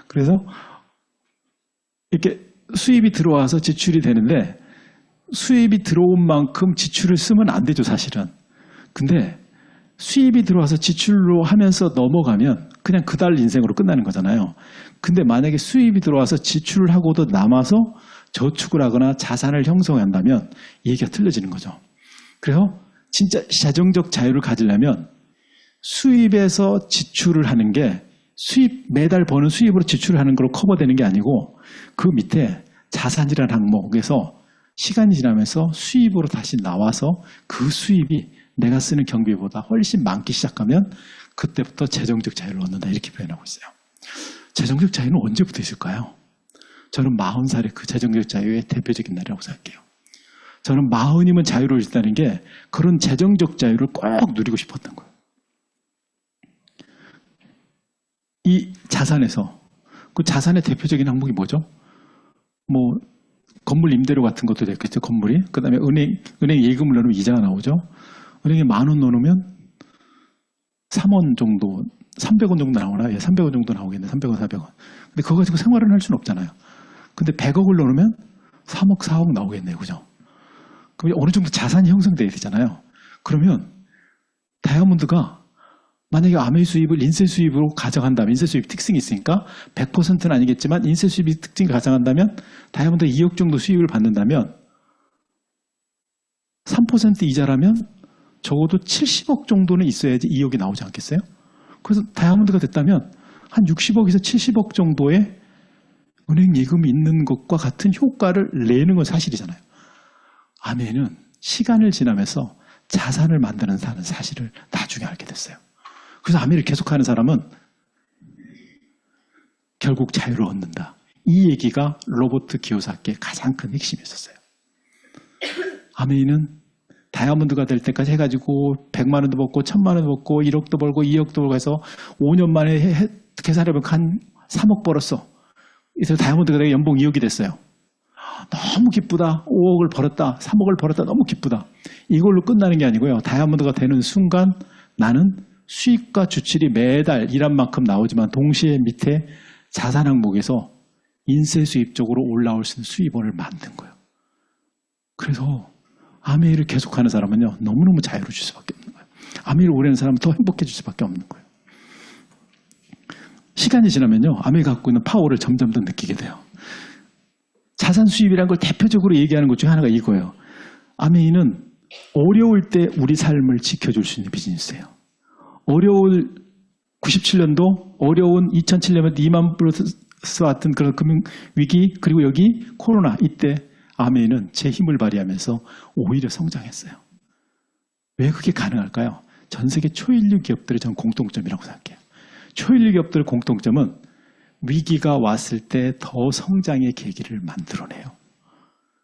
그래서 이렇게 수입이 들어와서 지출이 되는데 수입이 들어온 만큼 지출을 쓰면 안 되죠, 사실은. 근데 수입이 들어와서 지출로 하면서 넘어가면 그냥 그달 인생으로 끝나는 거잖아요. 근데 만약에 수입이 들어와서 지출을 하고도 남아서 저축을 하거나 자산을 형성한다면 이 얘기가 틀려지는 거죠. 그래서 진짜 재정적 자유를 가지려면 수입에서 지출을 하는 게 매달 버는 수입으로 지출을 하는 걸로 커버되는 게 아니고 그 밑에 자산이라는 항목에서 시간이 지나면서 수입으로 다시 나와서 그 수입이 내가 쓰는 경비보다 훨씬 많기 시작하면 그때부터 재정적 자유를 얻는다 이렇게 표현하고 있어요. 재정적 자유는 언제부터 있을까요? 저는 40살에 그 재정적 자유의 대표적인 날이라고 생각해요. 저는 40이면 자유로워졌다는 게 그런 재정적 자유를 꼭 누리고 싶었던 거예요. 이 자산에서 그 자산의 대표적인 항목이 뭐죠? 뭐 건물 임대료 같은 것도 됐겠죠. 건물이. 그 다음에 은행 예금을 넣으면 이자가 나오죠. 은행에 10,000원 넣으면 3원 정도, 300원 정도 나오나? 예, 300원 정도 나오겠네. 300원, 400원. 근데 그거 가지고 생활을 할 수는 없잖아요. 근데 100억을 넣으면 3억, 4억 나오겠네요. 그죠? 그럼 어느 정도 자산이 형성돼야 되잖아요. 그러면 다이아몬드가 만약에 아메이 수입을 인세 수입으로 가져간다면, 인세 수입 특징이 있으니까 100%는 아니겠지만 인세 수입이 특징을 가져간다면 다이아몬드가 2억 정도 수입을 받는다면 3% 이자라면 적어도 70억 정도는 있어야지 2억이 나오지 않겠어요? 그래서 다이아몬드가 됐다면 한 60억에서 70억 정도의 은행 예금이 있는 것과 같은 효과를 내는 건 사실이잖아요. 아메이는 시간을 지나면서 자산을 만드는 사실을 나중에 알게 됐어요. 그래서 아메이를 계속하는 사람은 결국 자유를 얻는다. 이 얘기가 로버트 기요사키의 가장 큰 핵심이었어요. 아메이는 다이아몬드가 될 때까지 해가지고 100만 원도 벌고 1000만 원도 벌고 1억도 벌고 2억도 벌고 해서 5년 만에 계산해보면 한 3억 벌었어. 그래서 다이아몬드가 되게 연봉 2억이 됐어요. 너무 기쁘다. 5억을 벌었다. 3억을 벌었다. 너무 기쁘다. 이걸로 끝나는 게 아니고요. 다이아몬드가 되는 순간 나는 수익과 주출이 매달 일한 만큼 나오지만 동시에 밑에 자산 항목에서 인세 수입 쪽으로 올라올 수 있는 수입원을 만든 거예요. 그래서 아메이를 계속하는 사람은요. 너무너무 자유로워질 수밖에 없는 거예요. 아메이를 오래 하는 사람은 더 행복해질 수밖에 없는 거예요. 시간이 지나면요. 아메이가 갖고 있는 파워를 점점 더 느끼게 돼요. 자산 수입이라는 걸 대표적으로 얘기하는 것 중에 하나가 이거예요. 아메이는 어려울 때 우리 삶을 지켜줄 수 있는 비즈니스예요. 어려울 97년도, 어려운 2007년에 리만 브러더스와 같은 그런 금융위기, 그리고 여기 코로나 이때 아메이는 제 힘을 발휘하면서 오히려 성장했어요. 왜 그게 가능할까요? 전 세계 초일류 기업들의 전 공통점이라고 생각해요. 초일류 기업들의 공통점은 위기가 왔을 때 더 성장의 계기를 만들어내요.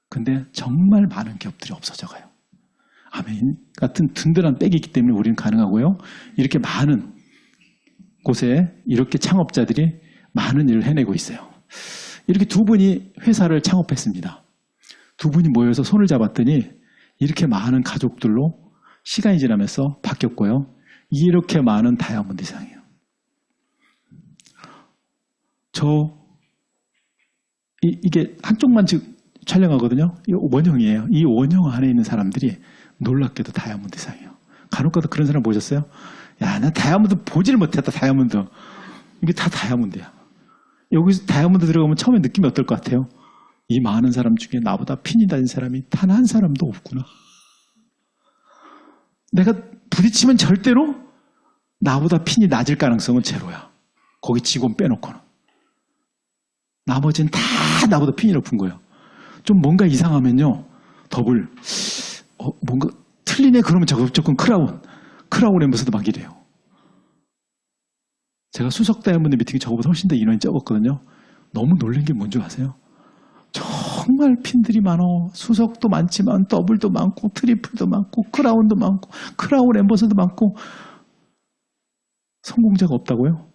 근데 정말 많은 기업들이 없어져 가요. 아멘 같은 든든한 백이 있기 때문에 우리는 가능하고요. 이렇게 많은 곳에 이렇게 창업자들이 많은 일을 해내고 있어요. 이렇게 두 분이 회사를 창업했습니다. 두 분이 모여서 손을 잡았더니 이렇게 많은 가족들로 시간이 지나면서 바뀌었고요. 이렇게 많은 다이아몬드 이상이에요. 이게 한쪽만 지금 촬영하거든요. 이 원형이에요. 이 원형 안에 있는 사람들이 놀랍게도 다이아몬드 이상이에요. 간혹가다 그런 사람 보셨어요? 야, 나 다이아몬드 보지를 못했다, 다이아몬드. 이게 다 다이아몬드야. 여기서 다이아몬드 들어가면 처음에 느낌이 어떨 것 같아요? 이 많은 사람 중에 나보다 핀이 낮은 사람이 단 한 사람도 없구나. 내가 부딪히면 절대로 나보다 핀이 낮을 가능성은 제로야. 거기 직원 빼놓고는. 나머지는 다 나보다 핀이 높은 거예요. 좀 뭔가 이상하면요. 더블. 뭔가 틀리네 그러면 조금 크라운 엠버서더 막 이래요. 제가 수석 다이아몬드 미팅이 저거보다 훨씬 더 인원이 적었거든요. 너무 놀란 게 뭔지 아세요? 정말 핀들이 많어. 수석도 많지만 더블도 많고 트리플도 많고 크라운도 많고 크라운 엠버서도 많고 성공자가 없다고요?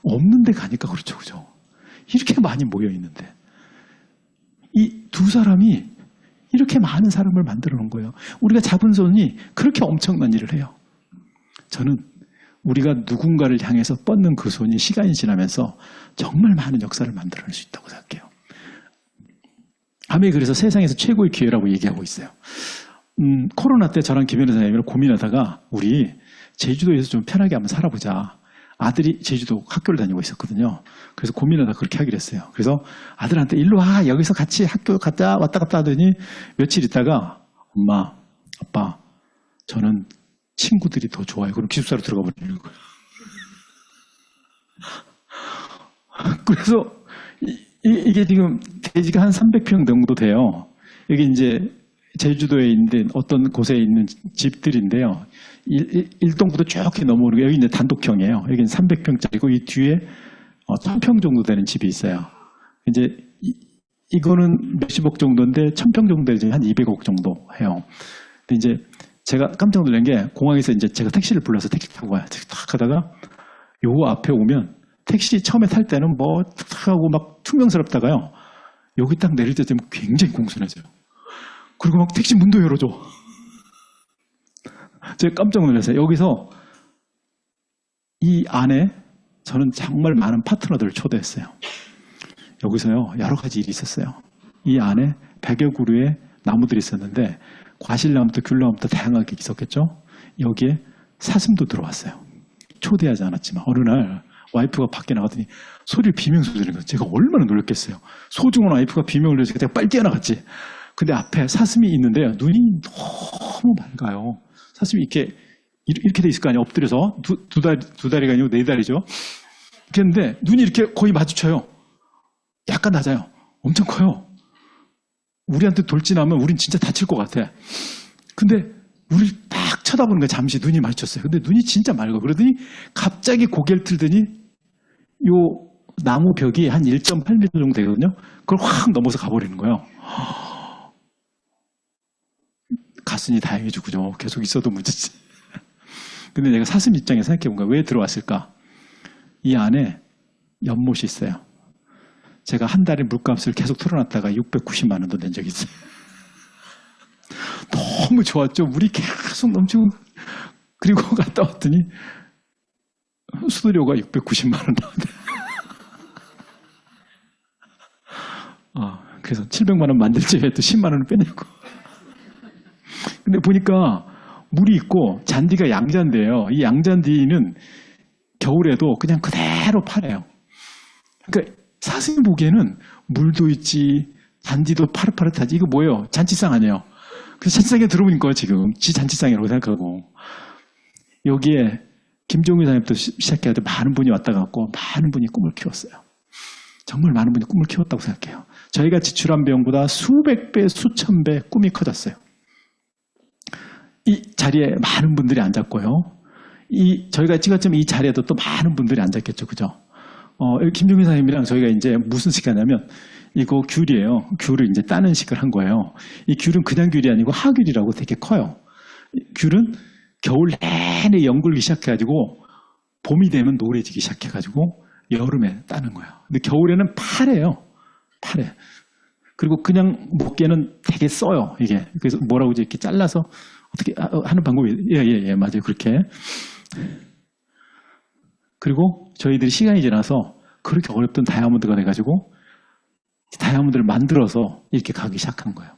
없는데 가니까 그렇죠. 그죠? 이렇게 많이 모여 있는데 이 두 사람이 이렇게 많은 사람을 만들어 놓은 거예요. 우리가 잡은 손이 그렇게 엄청난 일을 해요. 저는 우리가 누군가를 향해서 뻗는 그 손이 시간이 지나면서 정말 많은 역사를 만들어낼 수 있다고 생각해요. 아메 그래서 세상에서 최고의 기회라고 얘기하고 있어요. 코로나 때 저랑 김 변호사님이랑 고민하다가 우리 제주도에서 좀 편하게 한번 살아보자. 아들이 제주도 학교를 다니고 있었거든요. 그래서 고민하다 그렇게 하기로 했어요. 그래서 아들한테 일로 와. 여기서 같이 학교 갔다 왔다 갔다 하더니 며칠 있다가 엄마, 아빠, 저는 친구들이 더 좋아요. 그럼 기숙사로 들어가 버리는 거예요. 그래서 이게 지금 대지가 한 300평 정도 돼요. 여기 이제 제주도에 있는 어떤 곳에 있는 집들인데요. 1동부터 쭉 넘어오는 게 여기 이제 단독형이에요. 여기는 300평짜리고 이 뒤에 1000평 정도 되는 집이 있어요. 이제 이거는 몇십억 정도인데 1000평 정도 되면 한 200억 정도 해요. 근데 이제 제가 깜짝 놀란 게 공항에서 이제 제가 택시를 불러서 택시 타고 가요. 탁 하다가 요 앞에 오면 택시 처음에 탈 때는 뭐 탁 하고 막 투명스럽다가요. 여기 딱 내릴 때 되면 굉장히 공손해져요. 그리고 막 택시 문도 열어줘. 제가 깜짝 놀랐어요. 여기서 이 안에 저는 정말 많은 파트너들을 초대했어요. 여기서요 여러 가지 일이 있었어요. 이 안에 100여 그루의 나무들이 있었는데 과실나무부터 귤나무부터 다양하게 있었겠죠. 여기에 사슴도 들어왔어요. 초대하지 않았지만 어느 날 와이프가 밖에 나가더니 소리를 비명소 지르는 거예요. 제가 얼마나 놀랐겠어요. 소중한 와이프가 비명을 내서 제가 빨리 뛰어나갔지. 근데 앞에 사슴이 있는데요. 눈이 너무 맑아요. 사슴이 이렇게 돼 있을 거 아니에요. 엎드려서 두 다리가 아니고 네 다리죠. 그런데 눈이 이렇게 거의 마주쳐요. 약간 낮아요. 엄청 커요. 우리한테 돌진하면 우린 진짜 다칠 것 같아. 근데 우리를 딱 쳐다보는 거예요. 잠시 눈이 마주쳤어요. 근데 눈이 진짜 맑아. 그러더니 갑자기 고개를 틀더니 요 나무 벽이 한 1.8m 정도 되거든요. 그걸 확 넘어서 가버리는 거예요. 갔으니 다행이죠. 그죠? 계속 있어도 문제지. 근데 내가 사슴 입장에서 생각해 본 거야. 왜 들어왔을까? 이 안에 연못이 있어요. 제가 한 달에 물값을 계속 틀어놨다가 690만 원도 낸 적이 있어요. 너무 좋았죠. 물이 계속 넘치고. 그리고 갔다 왔더니 수도료가 690만 원 나오더라고요. 그래서 700만 원 만들 때에 또 10만 원을 빼내고. 근데 보니까 물이 있고 잔디가 양잔디예요. 이 양잔디는 겨울에도 그냥 그대로 파래요. 그러니까 사슴이 보기에는 물도 있지, 잔디도 파릇파릇하지. 이거 뭐예요? 잔치상 아니에요. 그래서 잔치상에 들어오니까 지금 지 잔치상이라고 생각하고 여기에 김종규 사님부터 시작해야 돼. 많은 분이 왔다 갔고 많은 분이 꿈을 키웠어요. 정말 많은 분이 꿈을 키웠다고 생각해요. 저희가 지출한 비용보다 수백 배, 수천 배 꿈이 커졌어요. 이 자리에 많은 분들이 앉았고요. 저희가 찍었지만 이 자리에도 또 많은 분들이 앉았겠죠. 그죠? 김종민 사님이랑 저희가 이제 무슨 시간이냐면 이거 귤이에요. 귤을 이제 따는 식을 한 거예요. 이 귤은 그냥 귤이 아니고 하귤이라고 되게 커요. 귤은 겨울 내내 연글기 시작해가지고 봄이 되면 노래지기 시작해가지고 여름에 따는 거예요. 근데 겨울에는 파래요. 파래. 그리고 그냥 먹기에는 되게 써요. 이게. 그래서 뭐라고 이렇게 잘라서 어떻게 하는 방법이 예, 맞아요. 그렇게. 그리고 저희들이 시간이 지나서 그렇게 어렵던 다이아몬드가 돼가지고 다이아몬드를 만들어서 이렇게 가기 시작한 거예요.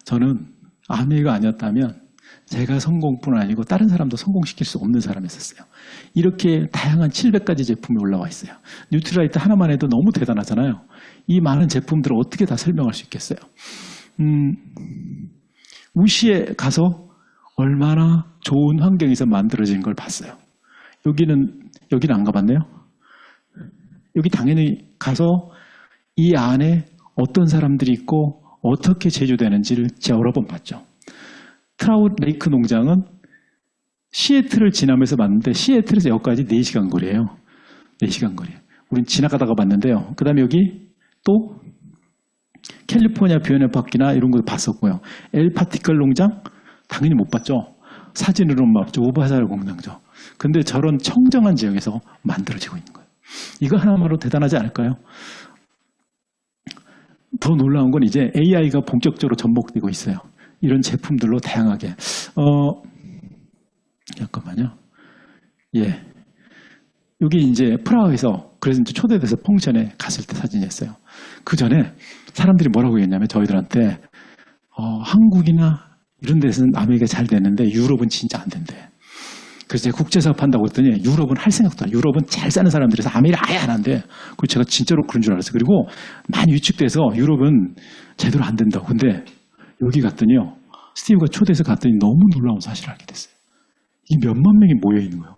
저는 아메이가 아니었다면 제가 성공뿐 아니고 다른 사람도 성공시킬 수 없는 사람이었어요. 이렇게 다양한 700가지 제품이 올라와 있어요. 뉴트라이트 하나만 해도 너무 대단하잖아요. 이 많은 제품들을 어떻게 다 설명할 수 있겠어요? 우시에 가서 얼마나 좋은 환경에서 만들어진 걸 봤어요. 여기는 안 가봤네요. 여기 당연히 가서 이 안에 어떤 사람들이 있고 어떻게 제조되는지를 제가 여러 번 봤죠. 트라우트 레이크 농장은 시애틀을 지나면서 봤는데 시애틀에서 여기까지 4시간 거리예요. 4시간 거리. 우린 지나가다가 봤는데요. 그 다음에 여기 또 캘리포니아 비오네파크나 이런 것도 봤었고요. 엘파티컬 농장 당연히 못 봤죠. 사진으로만 봤죠. 오바사르 공장죠. 근데 저런 청정한 지역에서 만들어지고 있는 거예요. 이거 하나만으로 대단하지 않을까요? 더 놀라운 건 이제 AI가 본격적으로 접목되고 있어요. 이런 제품들로 다양하게. 잠깐만요. 예. 여기 이제 프라하에서 그래서 이제 초대돼서 펑션에 갔을 때 사진이었어요. 그 전에 사람들이 뭐라고 했냐면 저희들한테 한국이나 이런 데서는 아메리카 잘 되는데 유럽은 진짜 안 된대. 그래서 제가 국제사업 한다고 했더니 유럽은 할 생각도 안 해요. 유럽은 잘 사는 사람들이라서 아메리카 아예 안 한대. 그리고 제가 진짜로 그런 줄 알았어요. 그리고 많이 위축돼서 유럽은 제대로 안 된다고. 근데 여기 갔더니요. 스티브가 초대해서 갔더니 너무 놀라운 사실을 알게 됐어요. 이 몇만 명이 모여 있는 거예요.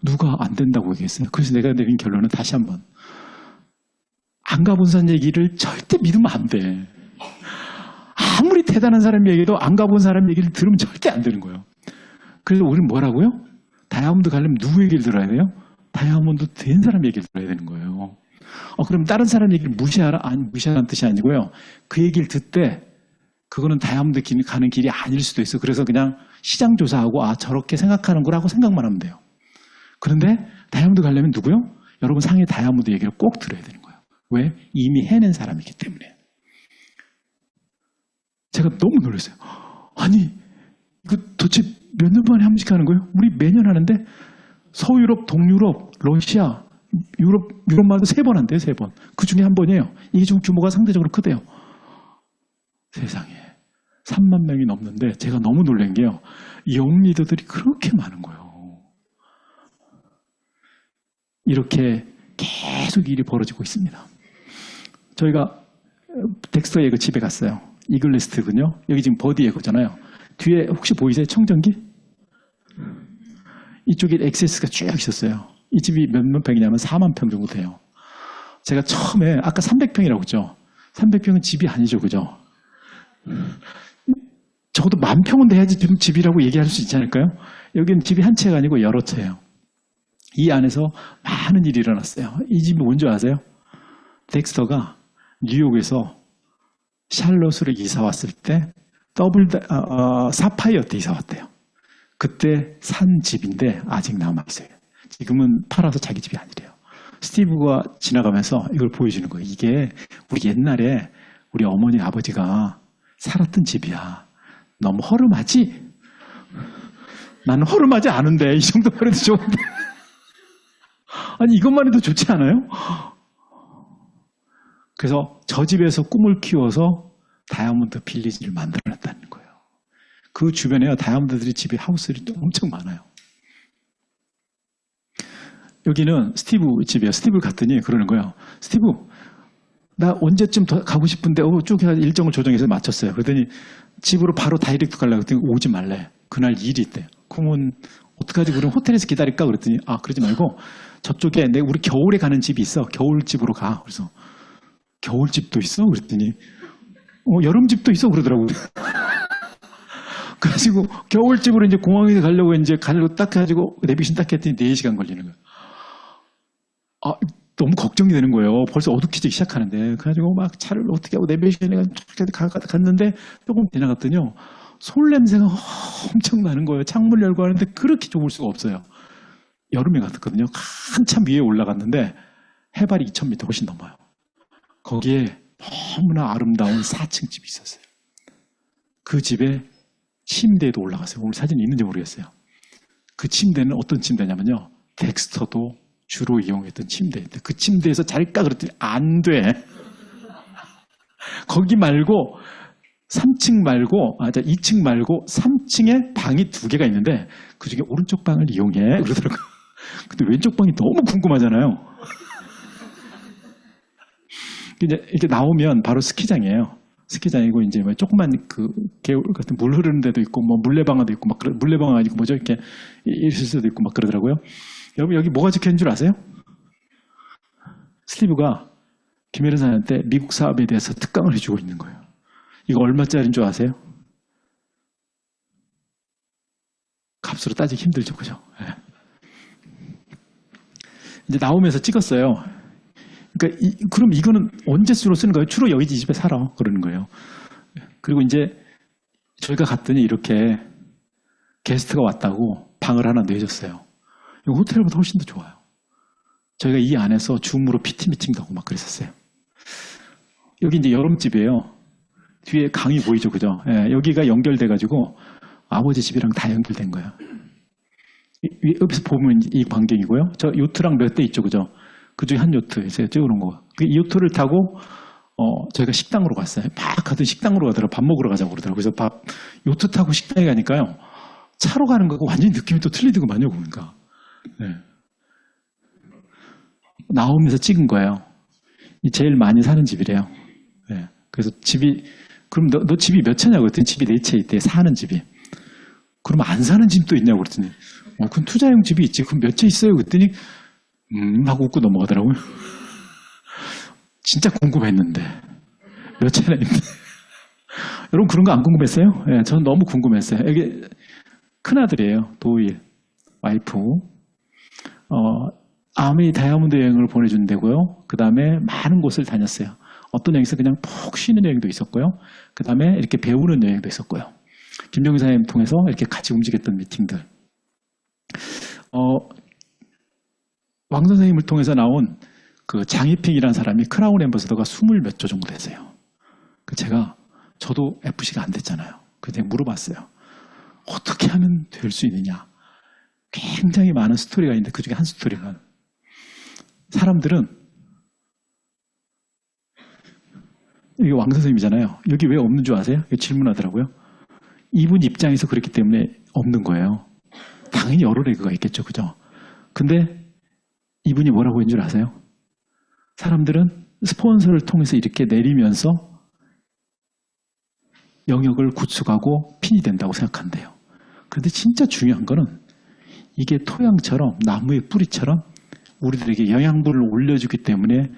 누가 안 된다고 얘기했어요. 그래서 내가 내린 결론은 다시 한번 안 가본 사람 얘기를 절대 믿으면 안 돼. 아무리 대단한 사람 얘기도 안 가본 사람 얘기를 들으면 절대 안 되는 거예요. 그래서 우리는 뭐라고요? 다이아몬드 가려면 누구 얘기를 들어야 돼요? 다이아몬드 된 사람 얘기를 들어야 되는 거예요. 그럼 다른 사람 얘기를 무시하라는 뜻이 아니고요. 그 얘기를 듣되 그거는 다이아몬드 가는 길이 아닐 수도 있어. 그래서 그냥 시장 조사하고 저렇게 생각하는구나 하고 생각만 하면 돼요. 그런데 다이아몬드 가려면 누구요? 여러분 상해 다이아몬드 얘기를 꼭 들어야 되는 거예요. 왜? 이미 해낸 사람이기 때문에. 제가 너무 놀랐어요. 아니 이거 도대체 몇 년 만에 한 번씩 하는 거예요? 우리 매년 하는데 서유럽, 동유럽, 러시아, 유럽마다 3번 한대요. 3번. 그 중에 한 번이에요. 이게 좀 규모가 상대적으로 크대요. 세상에 3만 명이 넘는데 제가 너무 놀란 게요. 영 리더들이 그렇게 많은 거예요. 이렇게 계속 일이 벌어지고 있습니다. 저희가 덱스터 예거 집에 갔어요. 이글리스트군요. 여기 지금 버디 예거잖아요. 뒤에 혹시 보이세요? 청정기? 이쪽에 엑세스가 쭉 있었어요. 이 집이 몇만 평이냐면 4만 평 정도 돼요. 제가 처음에 아까 300평이라고 했죠. 300평은 집이 아니죠. 그죠? 적어도 10,000평은 돼야지 좀 집이라고 얘기할 수 있지 않을까요? 여기는 집이 한 채가 아니고 여러 채예요. 이 안에서 많은 일이 일어났어요. 이 집이 뭔지 아세요? 덱스터가 뉴욕에서 샬롯으로 이사 왔을 때 사파이어 때 이사 왔대요. 그때 산 집인데 아직 남아있어요. 지금은 팔아서 자기 집이 아니래요. 스티브가 지나가면서 이걸 보여주는 거예요. 이게 우리 옛날에 우리 어머니 아버지가 살았던 집이야. 너무 허름하지? 나는 허름하지 않은데 이 정도만 해도 좋은데. 아니 이것만 해도 좋지 않아요? 그래서 저 집에서 꿈을 키워서 다이아몬드 빌리지를 만들어냈다는 거예요. 그 주변에 다이아몬드들이 집에 하우스들이 엄청 많아요. 여기는 스티브 집이에요. 스티브 갔더니 그러는 거예요. 스티브, 나 언제쯤 더 가고 싶은데 쭉 해서 일정을 조정해서 맞췄어요. 그러더니 집으로 바로 다이렉트 가려고 했더니 오지 말래. 그날 일이 있대요. 그러면 어떡하지? 그럼 호텔에서 기다릴까? 그랬더니 그러지 말고 저쪽에 우리 겨울에 가는 집이 있어. 겨울집으로 가. 그래서 겨울집도 있어? 그랬더니 여름집도 있어? 그러더라고요. 그래가지고 겨울집으로 이제 공항에 가려고 이제 가려고 딱 해가지고 내비게이션 딱 했더니 4시간 걸리는 거예요. 너무 걱정이 되는 거예요. 벌써 어둑해지기 시작하는데. 그래가지고 막 차를 어떻게 하고 내비게이션에 갔는데 조금 지나갔더니요. 솔 냄새가 엄청 나는 거예요. 창문 열고 하는데 그렇게 좋을 수가 없어요. 여름에 갔거든요. 한참 위에 올라갔는데 해발이 2000m 훨씬 넘어요. 거기에 너무나 아름다운 4층 집이 있었어요. 그 집에 침대에도 올라갔어요. 오늘 사진이 있는지 모르겠어요. 그 침대는 어떤 침대냐면요. 덱스터도 주로 이용했던 침대인데 그 침대에서 잘까 그랬더니 안 돼. 거기 말고 3층 말고 2층 말고 3층에 방이 2개가 있는데 그중에 오른쪽 방을 이용해 그러더라고요. 근데 왼쪽 방이 너무 궁금하잖아요. 이제 이렇게 나오면 바로 스키장이에요. 스키장이고 이제 뭐 조그만 그 개울 같은 물 흐르는 데도 있고 뭐 물레방아도 있고 막 물레방아 아니고 뭐죠 이렇게 있을 수도 있고 막 그러더라고요. 여러분 여기 뭐가 적혀 있는 줄 아세요? 스티브가 김혜련 사장한테 미국 사업에 대해서 특강을 해주고 있는 거예요. 이거 얼마짜리인 줄 아세요? 값으로 따지기 힘들죠, 그죠? 네. 이제 나오면서 찍었어요. 그러니까 그럼 이거는 언제 주로 쓰는 거예요? 주로 여기 집에 살아 그러는 거예요. 그리고 이제 저희가 갔더니 이렇게 게스트가 왔다고 방을 하나 내줬어요. 이거 호텔보다 훨씬 더 좋아요. 저희가 이 안에서 줌으로 PT 미팅도 하고 막 그랬었어요. 여기 이제 여름집이에요. 뒤에 강이 보이죠, 그죠? 예, 여기가 연결돼가지고 아버지 집이랑 다 연결된 거예요. 여기서 보면 이 광경이고요. 저 요트랑 몇 대 있죠, 그죠? 그 중에 한 요트, 제가 찍어놓은 거. 이 요트를 타고, 저희가 식당으로 갔어요. 막 가던 식당으로 가더라고요. 밥 먹으러 가자고 그러더라고요. 그래서 요트 타고 식당에 가니까요. 차로 가는 거고 완전히 느낌이 또 틀리더구만요, 보니까. 네. 나오면서 찍은 거예요. 제일 많이 사는 집이래요. 네. 그래서 집이, 그럼 너 집이 몇 채냐고 그랬더니 집이 4채 있대, 사는 집이. 그럼 안 사는 집도 있냐고 그랬더니, 그럼 투자용 집이 있지. 그럼 몇 채 있어요? 그랬더니, 하고 웃고 넘어가더라고요. 진짜 궁금했는데. 몇 채나 있는데. 여러분 그런 거 안 궁금했어요? 네, 저는 너무 궁금했어요. 이게 큰아들이에요. 도일, 와이프. 아미 다이아몬드 여행을 보내준 데고요. 그 다음에 많은 곳을 다녔어요. 어떤 여행에서 그냥 푹 쉬는 여행도 있었고요. 그 다음에 이렇게 배우는 여행도 있었고요. 김정희 사장님 통해서 이렇게 같이 움직였던 미팅들. 왕 선생님을 통해서 나온 그 장희핑이라는 사람이 크라운 앰버서더가 20몇 조 정도 됐어요. 저도 FC가 안 됐잖아요. 그래서 물어봤어요. 어떻게 하면 될 수 있느냐. 굉장히 많은 스토리가 있는데 그 중에 한 스토리는 사람들은 이게 왕 선생님이잖아요. 여기 왜 없는 줄 아세요? 질문하더라고요. 이분 입장에서 그랬기 때문에 없는 거예요. 당연히 여러 레그가 있겠죠. 그죠? 근데 이분이 뭐라고 했는 줄 아세요? 사람들은 스폰서를 통해서 이렇게 내리면서 영역을 구축하고 핀이 된다고 생각한대요. 그런데 진짜 중요한 거는 이게 토양처럼 나무의 뿌리처럼 우리들에게 영양분을 올려주기 때문에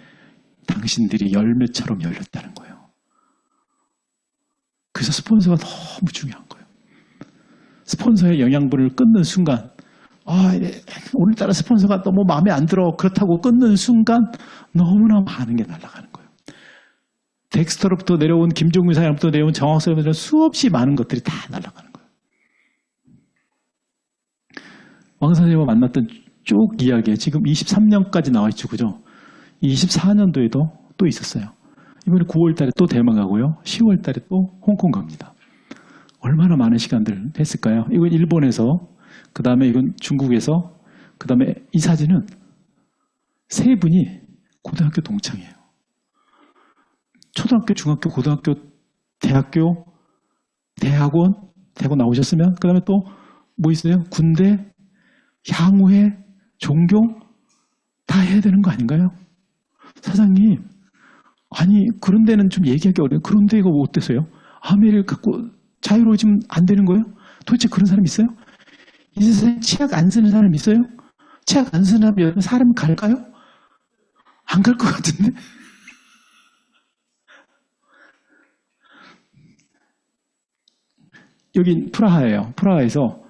당신들이 열매처럼 열렸다는 거예요. 그래서 스폰서가 너무 중요한 거예요. 스폰서의 영양분을 끊는 순간 오늘따라 스폰서가 너무 마음에 안 들어. 그렇다고 끊는 순간 너무나 많은 게 날아가는 거예요. 덱스터로부터 내려온 김종민 사장부터 내려온 정학 사장부터 수없이 많은 것들이 다 날아가는 거예요. 왕 선생님과 만났던 쭉 이야기에 지금 23년까지 나와 있죠. 그죠? 24년도에도 또 있었어요. 이번에 9월 달에 또 대만 가고요. 10월 달에 또 홍콩 갑니다. 얼마나 많은 시간들 했을까요? 이건 일본에서, 그 다음에 이건 중국에서, 그 다음에 이 사진은 세 분이 고등학교 동창이에요. 초등학교, 중학교, 고등학교, 대학교, 대학원, 대학원 나오셨으면, 그 다음에 또 뭐 있어요? 군대, 향후회, 종교 다 해야 되는 거 아닌가요? 사장님, 아니 그런 데는 좀 얘기하기 어려워요. 그런데 이거 어때서요? 아메를 갖고 자유로워지면 안 되는 거예요? 도대체 그런 사람 있어요? 이 세상에 치약 안 쓰는 사람 있어요? 치약 안 쓰는 사람 갈까요? 안 갈 것 같은데? 여긴 프라하예요. 프라하에서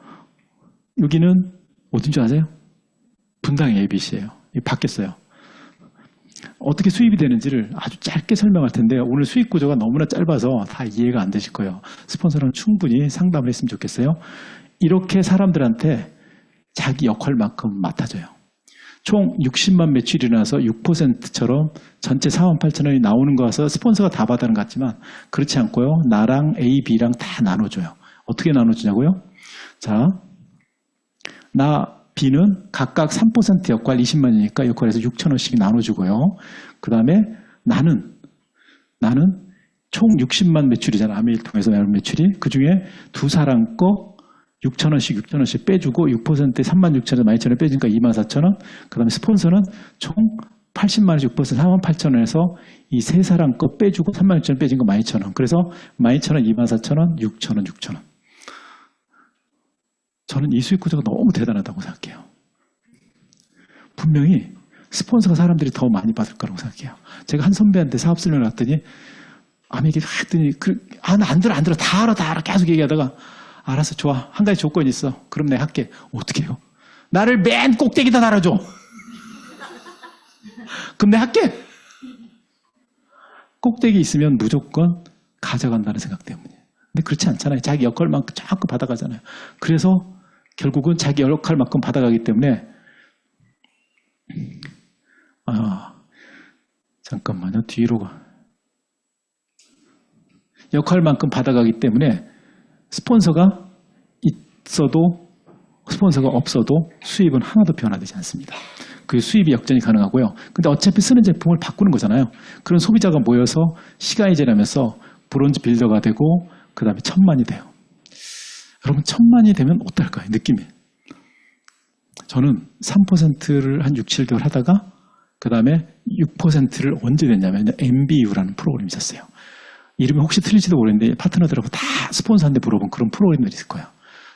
여기는 어딘 줄 아세요? 분당 ABC예요. 바뀌었어요. 어떻게 수입이 되는지를 아주 짧게 설명할 텐데 오늘 수익 구조가 너무나 짧아서 다 이해가 안 되실 거예요. 스폰서랑 충분히 상담을 했으면 좋겠어요. 이렇게 사람들한테 자기 역할만큼 맡아줘요. 총 60만 매출이 나서 6%처럼 전체 4만 8천 원이 나오는 거라서 스폰서가 다 받는 것 같지만 그렇지 않고요. 나랑 A, B랑 다 나눠줘요. 어떻게 나눠주냐고요? 자, 나 B는 각각 3% 역할 20만이니까 역할에서 6천 원씩 나눠주고요. 그 다음에 나는 총 60만 매출이잖아. 아메일 통해서 나온 매출이. 그 중에 두 사람 거 6천 원씩 빼주고 6%에 3만 6천 원, 12,000원 빼주니까 2만 4천 원. 그 다음에 스폰서는 총 80만 원씩 6% 4만 8천 원에서 이 세 사람 거 빼주고 3만 6천 원 빼준 거 12,000원. 그래서 12,000원, 2만 4천 원, 6천 원, 6천 원. 저는 이 수익 구조가 너무 대단하다고 생각해요. 분명히 스폰서가 사람들이 더 많이 받을 거라고 생각해요. 제가 한 선배한테 사업 설명을 했더니 얘기 했더니 나 안 들어 다 알아 계속 얘기하다가 알았어 좋아 한 가지 조건이 있어. 그럼 내가 할게. 어떻게 해요? 나를 맨 꼭대기다 달아줘. 그럼 내가 할게. 꼭대기 있으면 무조건 가져간다는 생각 때문이에요. 근데 그렇지 않잖아요. 자기 역할만큼 자꾸 받아가잖아요. 그래서 결국은 자기 역할만큼 받아가기 때문에 잠깐만요. 뒤로 가. 역할만큼 받아가기 때문에 스폰서가 있어도 스폰서가 없어도 수입은 하나도 변화되지 않습니다. 그 수입이 역전이 가능하고요. 근데 어차피 쓰는 제품을 바꾸는 거잖아요. 그런 소비자가 모여서 시간이 지나면서 브론즈 빌더가 되고 그 다음에 1000만이 돼요. 여러분 1000만이 되면 어떨까요? 느낌이. 저는 3%를 한 6, 7개월 하다가 그 다음에 6%를 언제 됐냐면 MBU라는 프로그램이 있었어요. 이름이 혹시 틀릴지도 모르겠는데 파트너들하고 다 스폰서한테 물어본 그런 프로그램들이 있을 거예요.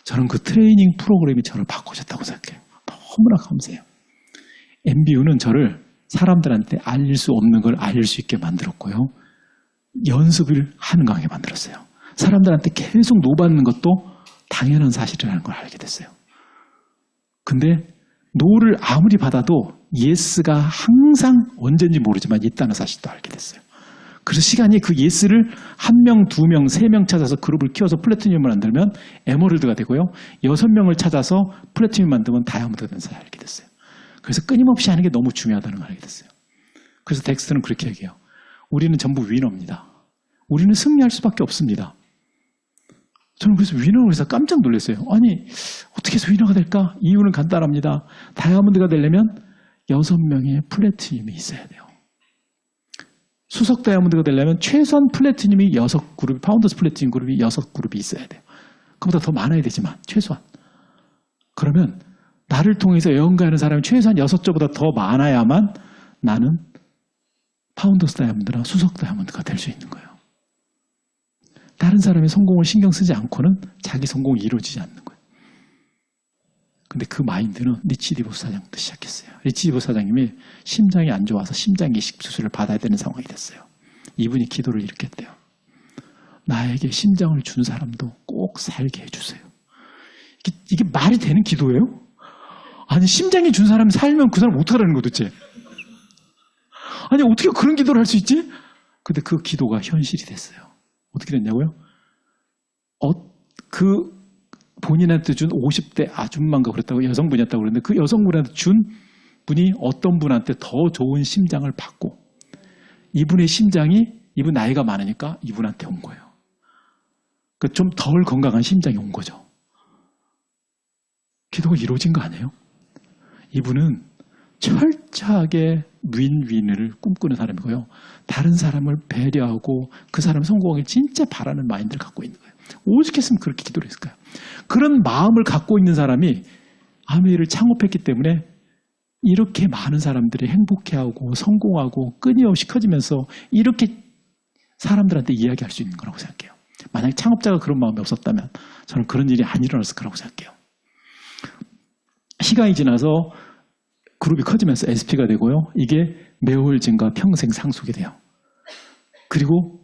저는 그 트레이닝 프로그램이 저를 바꿔줬다고 생각해요. 너무나 감사해요. MBU는 저를 사람들한테 알릴 수 없는 걸 알릴 수 있게 만들었고요. 연습을 하는 거 하게 만들었어요. 사람들한테 계속 노받는 것도 당연한 사실이라는 걸 알게 됐어요. 근데 노를 아무리 받아도 예스가 항상 언제인지 모르지만 있다는 사실도 알게 됐어요. 그래서 시간이 그 예스를 1명, 2명, 3명 찾아서 그룹을 키워서 플래티늄을 만들면 에머럴드가 되고요. 6명을 찾아서 플래티늄을 만들면 다이아몬드가 되는 사실을 알게 됐어요. 그래서 끊임없이 하는 게 너무 중요하다는 걸 알게 됐어요. 그래서 덱스터는 그렇게 얘기해요. 우리는 전부 위너입니다. 우리는 승리할 수밖에 없습니다. 저는 그래서 위너로 해서 깜짝 놀랐어요. 아니 어떻게 해서 위너가 될까? 이유는 간단합니다. 다이아몬드가 되려면 6명의 플래티늄이 있어야 돼요. 수석 다이아몬드가 되려면 최소한 플래티늄이 6그룹, 파운더스 플래티늄 그룹이 6그룹이 있어야 돼요. 그보다 더 많아야 되지만 최소한. 그러면 나를 통해서 애원가하는 사람이 최소한 6조보다 더 많아야만 나는 파운더스 다이아몬드나 수석 다이아몬드가 될 수 있는 거예요. 다른 사람의 성공을 신경 쓰지 않고는 자기 성공이 이루어지지 않는 거예요. 근데 그 마인드는 리치 디보스 사장부터 시작했어요. 리치 디보스 사장님이 심장이 안 좋아서 심장 이식 수술을 받아야 되는 상황이 됐어요. 이분이 기도를 이렇게 했대요. 나에게 심장을 준 사람도 꼭 살게 해주세요. 이게 말이 되는 기도예요? 아니 심장이 준 사람이 살면 그 사람 어떡하라는 거 도대체. 아니 어떻게 그런 기도를 할 수 있지? 근데 그 기도가 현실이 됐어요. 어떻게 됐냐고요? 그 본인한테 준 50대 아줌마인가 그랬다고 여성분이었다고 그랬는데 그 여성분한테 준 분이 어떤 분한테 더 좋은 심장을 받고 이분의 심장이 이분 나이가 많으니까 이분한테 온 거예요. 그러니까 좀 덜 건강한 심장이 온 거죠. 기도가 이루어진 거 아니에요? 이분은 철저하게 윈윈을 꿈꾸는 사람이고요. 다른 사람을 배려하고 그 사람 성공하길 진짜 바라는 마인드를 갖고 있는 거예요. 오직 했으면 그렇게 기도를 했을까요? 그런 마음을 갖고 있는 사람이 아메이를 창업했기 때문에 이렇게 많은 사람들이 행복해하고 성공하고 끊임없이 커지면서 이렇게 사람들한테 이야기할 수 있는 거라고 생각해요. 만약에 창업자가 그런 마음이 없었다면 저는 그런 일이 안 일어났을 거라고 생각해요. 시간이 지나서 그룹이 커지면서 SP가 되고요. 이게 매월 증가 평생 상속이 돼요. 그리고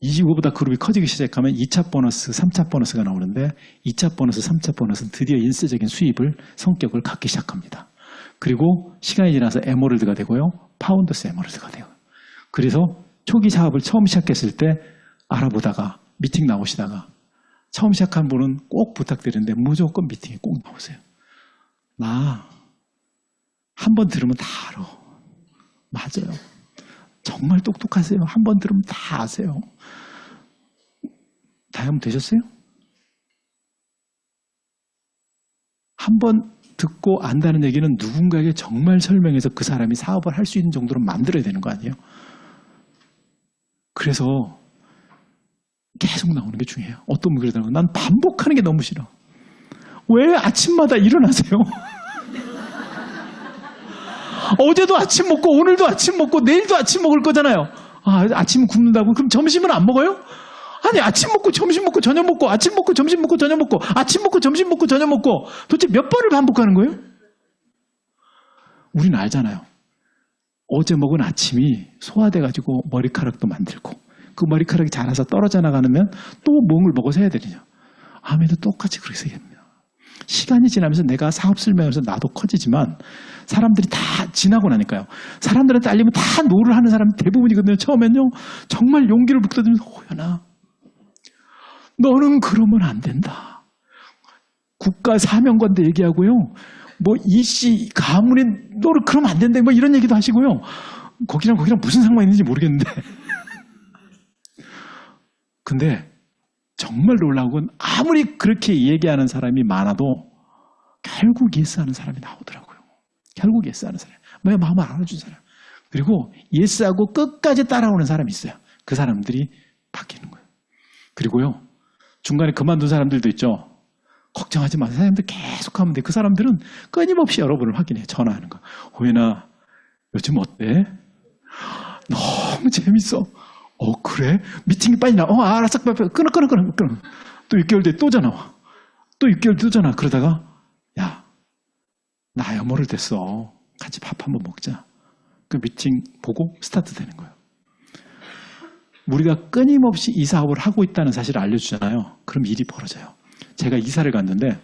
25보다 그룹이 커지기 시작하면 2차 보너스, 3차 보너스가 나오는데 2차 보너스, 3차 보너스는 드디어 인쇄적인 수입을, 성격을 갖기 시작합니다. 그리고 시간이 지나서 에머럴드가 되고요. 파운드 세머스가 돼요. 그래서 초기 사업을 처음 시작했을 때 알아보다가 미팅 나오시다가 처음 시작한 분은 꼭 부탁드리는데 무조건 미팅에 꼭 나오세요. 나 한 번 들으면 다 알아. 맞아요. 정말 똑똑하세요. 한 번 들으면 다 아세요. 다이아몬드 되셨어요? 한 번 듣고 안다는 얘기는 누군가에게 정말 설명해서 그 사람이 사업을 할 수 있는 정도로 만들어야 되는 거 아니에요? 그래서 계속 나오는 게 중요해요. 어떤 분이 그러더라고요. 난 반복하는 게 너무 싫어. 왜 아침마다 일어나세요? 어제도 아침 먹고 오늘도 아침 먹고 내일도 아침 먹을 거잖아요. 아침 굶는다고? 그럼 점심은 안 먹어요? 아니, 아침 먹고 점심 먹고 저녁 먹고 아침 먹고 점심 먹고 저녁 먹고 아침 먹고 점심 먹고 저녁 먹고 도대체 몇 번을 반복하는 거예요? 우리는 알잖아요. 어제 먹은 아침이 소화돼가지고 머리카락도 만들고 그 머리카락이 자라서 떨어져 나가면 또 몸을 먹어서 해야 되느냐. 암에도 똑같이 그렇게 생깁니다. 시간이 지나면서 내가 사업 설명하면서 나도 커지지만 사람들이 다 지나고 나니까요. 사람들한테 알리면 다 노를 하는 사람이 대부분이거든요. 처음엔요. 정말 용기를 북돋으면서 호연아 너는 그러면 안 된다. 국가 사명관도 얘기하고요. 뭐 이씨 가문이 너를 그러면 안 된다. 뭐 이런 얘기도 하시고요. 거기랑 무슨 상관이 있는지 모르겠는데. 근데 정말 놀라운 건 아무리 그렇게 얘기하는 사람이 많아도 결국 예스하는 사람이 나오더라고요. 결국 예스하는 사람. 내 마음을 알아준 사람. 그리고 예스하고 끝까지 따라오는 사람이 있어요. 그 사람들이 바뀌는 거예요. 그리고요. 중간에 그만둔 사람들도 있죠. 걱정하지 마세요. 사람들 계속 하면 돼. 그 사람들은 끊임없이 여러분을 확인해. 전화하는 거. 호연아, 요즘 어때? 너무 재밌어. 그래? 미팅이 빨리 나와. 알았어. 끊어. 또 6개월 뒤에 또 전화 와. 또 6개월 뒤에 또 전화. 그러다가 야, 나 여모를 됐어. 같이 밥 한번 먹자. 그 미팅 보고 스타트 되는 거예요. 우리가 끊임없이 이 사업을 하고 있다는 사실을 알려주잖아요. 그럼 일이 벌어져요. 제가 이사를 갔는데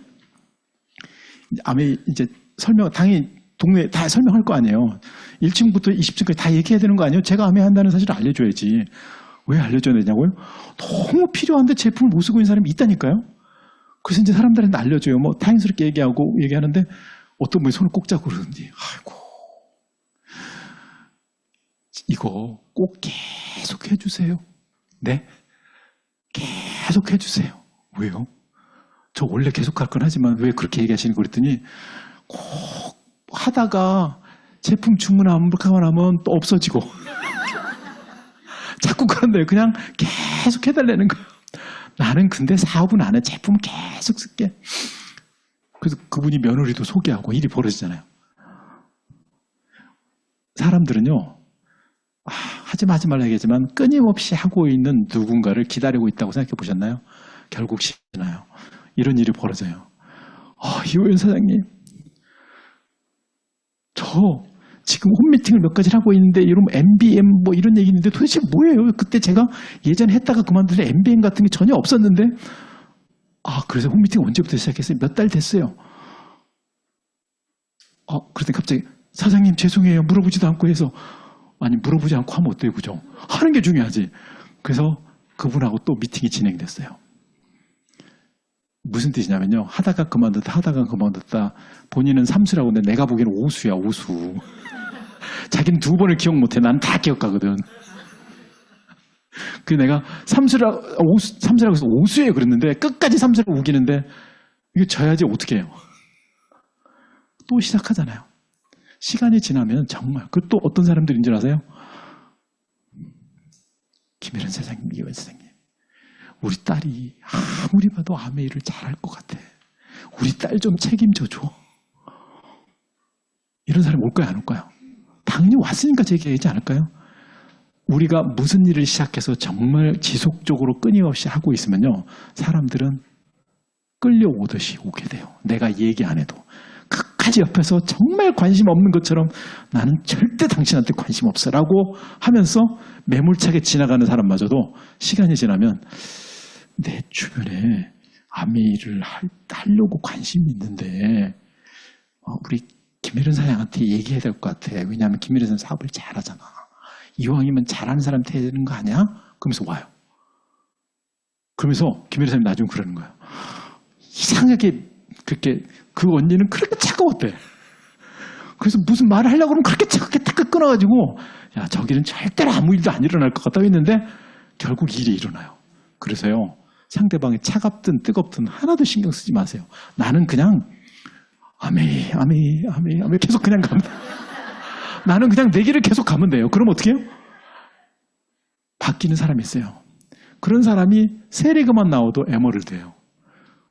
아메 이제 설명 당연히 동네 다 설명할 거 아니에요. 1층부터 20층까지 다 얘기해야 되는 거 아니에요? 제가 아메 한다는 사실을 알려줘야지. 왜 알려줘야 되냐고요? 너무 필요한데 제품을 못 쓰고 있는 사람이 있다니까요. 그래서 이제 사람들한테 알려줘요. 뭐 다행스럽게 얘기하는데 어떤 분이 손을 꼭 잡고 그러는지 아이고 이거 꼭 계속 해주세요. 네? 계속 해주세요. 왜요? 저 원래 계속 할 건 하지만 왜 그렇게 얘기하시는 거 그랬더니 꼭 하다가 제품 주문하면 또 없어지고 자꾸 그런데요. 그냥 계속 해달라는 거예요. 나는 근데 사업은 안 해. 제품 계속 쓸게. 그래서 그분이 며느리도 소개하고 일이 벌어지잖아요. 사람들은요. 하지 말라 얘기하지만 끊임없이 하고 있는 누군가를 기다리고 있다고 생각해 보셨나요? 결국 시나요. 이런 일이 벌어져요. 이호연 사장님, 저 지금 홈미팅을 몇 가지를 하고 있는데 이런 MBM 뭐 이런 얘기 있는데 도대체 뭐예요? 그때 제가 예전에 했다가 그만둔데 MBM 같은 게 전혀 없었는데 그래서 홈미팅 언제부터 시작했어요? 몇 달 됐어요. 그랬더니 갑자기 사장님 죄송해요. 물어보지도 않고 해서 아니 물어보지 않고 하면 어때요? 그죠? 하는 게 중요하지. 그래서 그분하고 또 미팅이 진행됐어요. 무슨 뜻이냐면요. 하다가 그만뒀다 본인은 삼수라고 하는데 내가 보기에는 오수야. 오수. 자기는 2번을 기억 못해. 난 다 기억하거든. 그 내가 삼수라고 해서 오수예요 그랬는데 끝까지 삼수를 우기는데 이거 져야지 어떻게 해요. 또 시작하잖아요. 시간이 지나면 정말 또 어떤 사람들인 줄 아세요? 김혜련 사장님, 이호연 사장님. 우리 딸이 아무리 봐도 아메 일을 잘할 것 같아. 우리 딸 좀 책임져줘. 이런 사람이 올까요? 안 올까요? 당연히 왔으니까 얘기하지 않을까요? 우리가 무슨 일을 시작해서 정말 지속적으로 끊임없이 하고 있으면요. 사람들은 끌려오듯이 오게 돼요. 내가 얘기 안 해도. 끝까지 옆에서 정말 관심 없는 것처럼 나는 절대 당신한테 관심 없어라고 하면서 매몰차게 지나가는 사람마저도 시간이 지나면 내 주변에 아메이를 하려고 관심이 있는데 우리 김일은 사장한테 얘기해야 될 것 같아. 왜냐하면 김일은 사장 사업을 잘하잖아. 이왕이면 잘하는 사람한테 해야 되는 거 아니야? 그러면서 와요. 그러면서 김일은 사장이 나중에 그러는 거야. 이상하게 그렇게 그 언니는 그렇게 차가웠대. 그래서 무슨 말을 하려고 그러면 그렇게 차갑게 딱 끊어가지고 야, 저기는 절대로 아무 일도 안 일어날 것 같다고 했는데 결국 일이 일어나요. 그래서요, 상대방이 차갑든 뜨겁든 하나도 신경 쓰지 마세요. 나는 그냥 아메 계속 그냥 가면 나는 그냥 내 길을 계속 가면 돼요. 그럼 어떻게 해요? 바뀌는 사람이 있어요. 그런 사람이 세리그만 나와도 에머를드예요.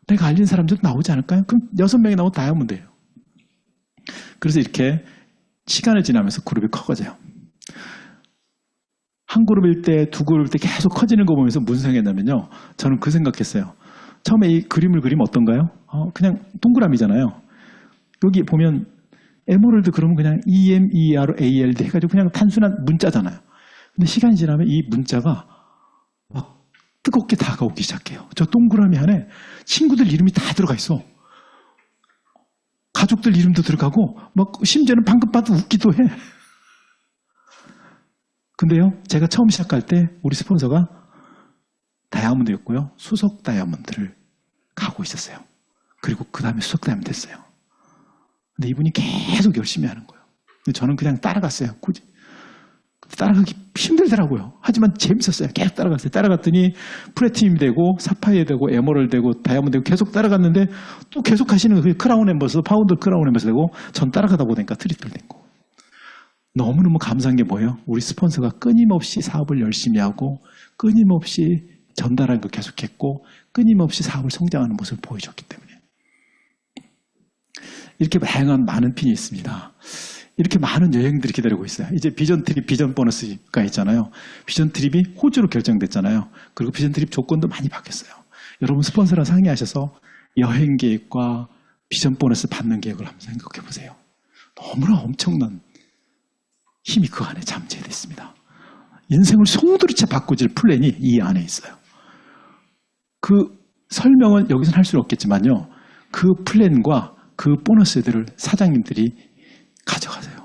내가 알린 사람들 나오지 않을까요? 그럼 6명이 나오면 다이아몬드예요. 그래서 이렇게 시간을 지나면서 그룹이 커져요. 한 그룹일 때, 두 그룹일 때 계속 커지는 거 보면서 무슨 생각했냐면요. 저는 그 생각했어요. 처음에 이 그림을 그리면 어떤가요? 그냥 동그라미잖아요. 여기 보면 에메랄드 그러면 그냥 EMERALD 해가지고 그냥 단순한 문자잖아요. 근데 시간이 지나면 이 문자가 막 뜨겁게 다가오기 시작해요. 저 동그라미 안에 친구들 이름이 다 들어가 있어. 가족들 이름도 들어가고 막 심지어는 방금 봐도 웃기도 해. 근데요, 제가 처음 시작할 때 우리 스폰서가 다이아몬드였고요. 수석 다이아몬드를 가고 있었어요. 그리고 그 다음에 수석 다이아몬드 됐어요. 근데 이분이 계속 열심히 하는 거예요. 근데 저는 그냥 따라갔어요. 굳이. 따라가기 힘들더라고요. 하지만 재밌었어요. 계속 따라갔어요. 따라갔더니 플래티넘이 되고 사파이어 되고 에머럴 되고 다이아몬드 되고 계속 따라갔는데 또 계속 하시는 거예요. 크라운 엠버서, 파운드 크라운 엠버서 되고 전 따라가다 보니까 트리플 된 거. 너무너무 감사한 게 뭐예요? 우리 스폰서가 끊임없이 사업을 열심히 하고 끊임없이 전달하는 걸 계속했고 끊임없이 사업을 성장하는 모습을 보여줬기 때문에 이렇게 다양한 많은 핀이 있습니다. 이렇게 많은 여행들이 기다리고 있어요. 이제 비전 트립, 비전 보너스가 있잖아요. 비전 트립이 호주로 결정됐잖아요. 그리고 비전 트립 조건도 많이 바뀌었어요. 여러분 스폰서랑 상의하셔서 여행 계획과 비전 보너스 받는 계획을 한번 생각해 보세요. 너무나 엄청난 힘이 그 안에 잠재되어 있습니다. 인생을 송두리째 바꿔줄 플랜이 이 안에 있어요. 그 설명은 여기서는 할 수는 없겠지만요. 그 플랜과 그 보너스들을 사장님들이 가져가세요.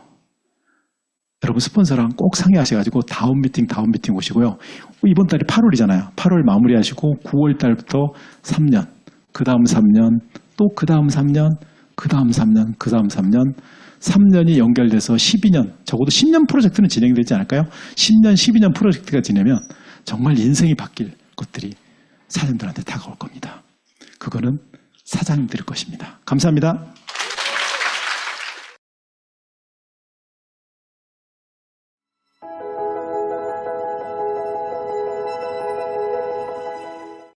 여러분 스폰서랑 꼭 상의하셔가지고 다음 미팅 오시고요. 이번 달이 8월이잖아요. 8월 마무리하시고 9월 달부터 3년, 그 다음 3년, 또 그 다음 3년, 그 다음 3년, 그 다음 3년, 3년이 연결돼서 12년, 적어도 10년 프로젝트는 진행되지 않을까요? 10년, 12년 프로젝트가 지내면 정말 인생이 바뀔 것들이 사장님들한테 다가올 겁니다. 그거는 사장님들일 것입니다. 감사합니다.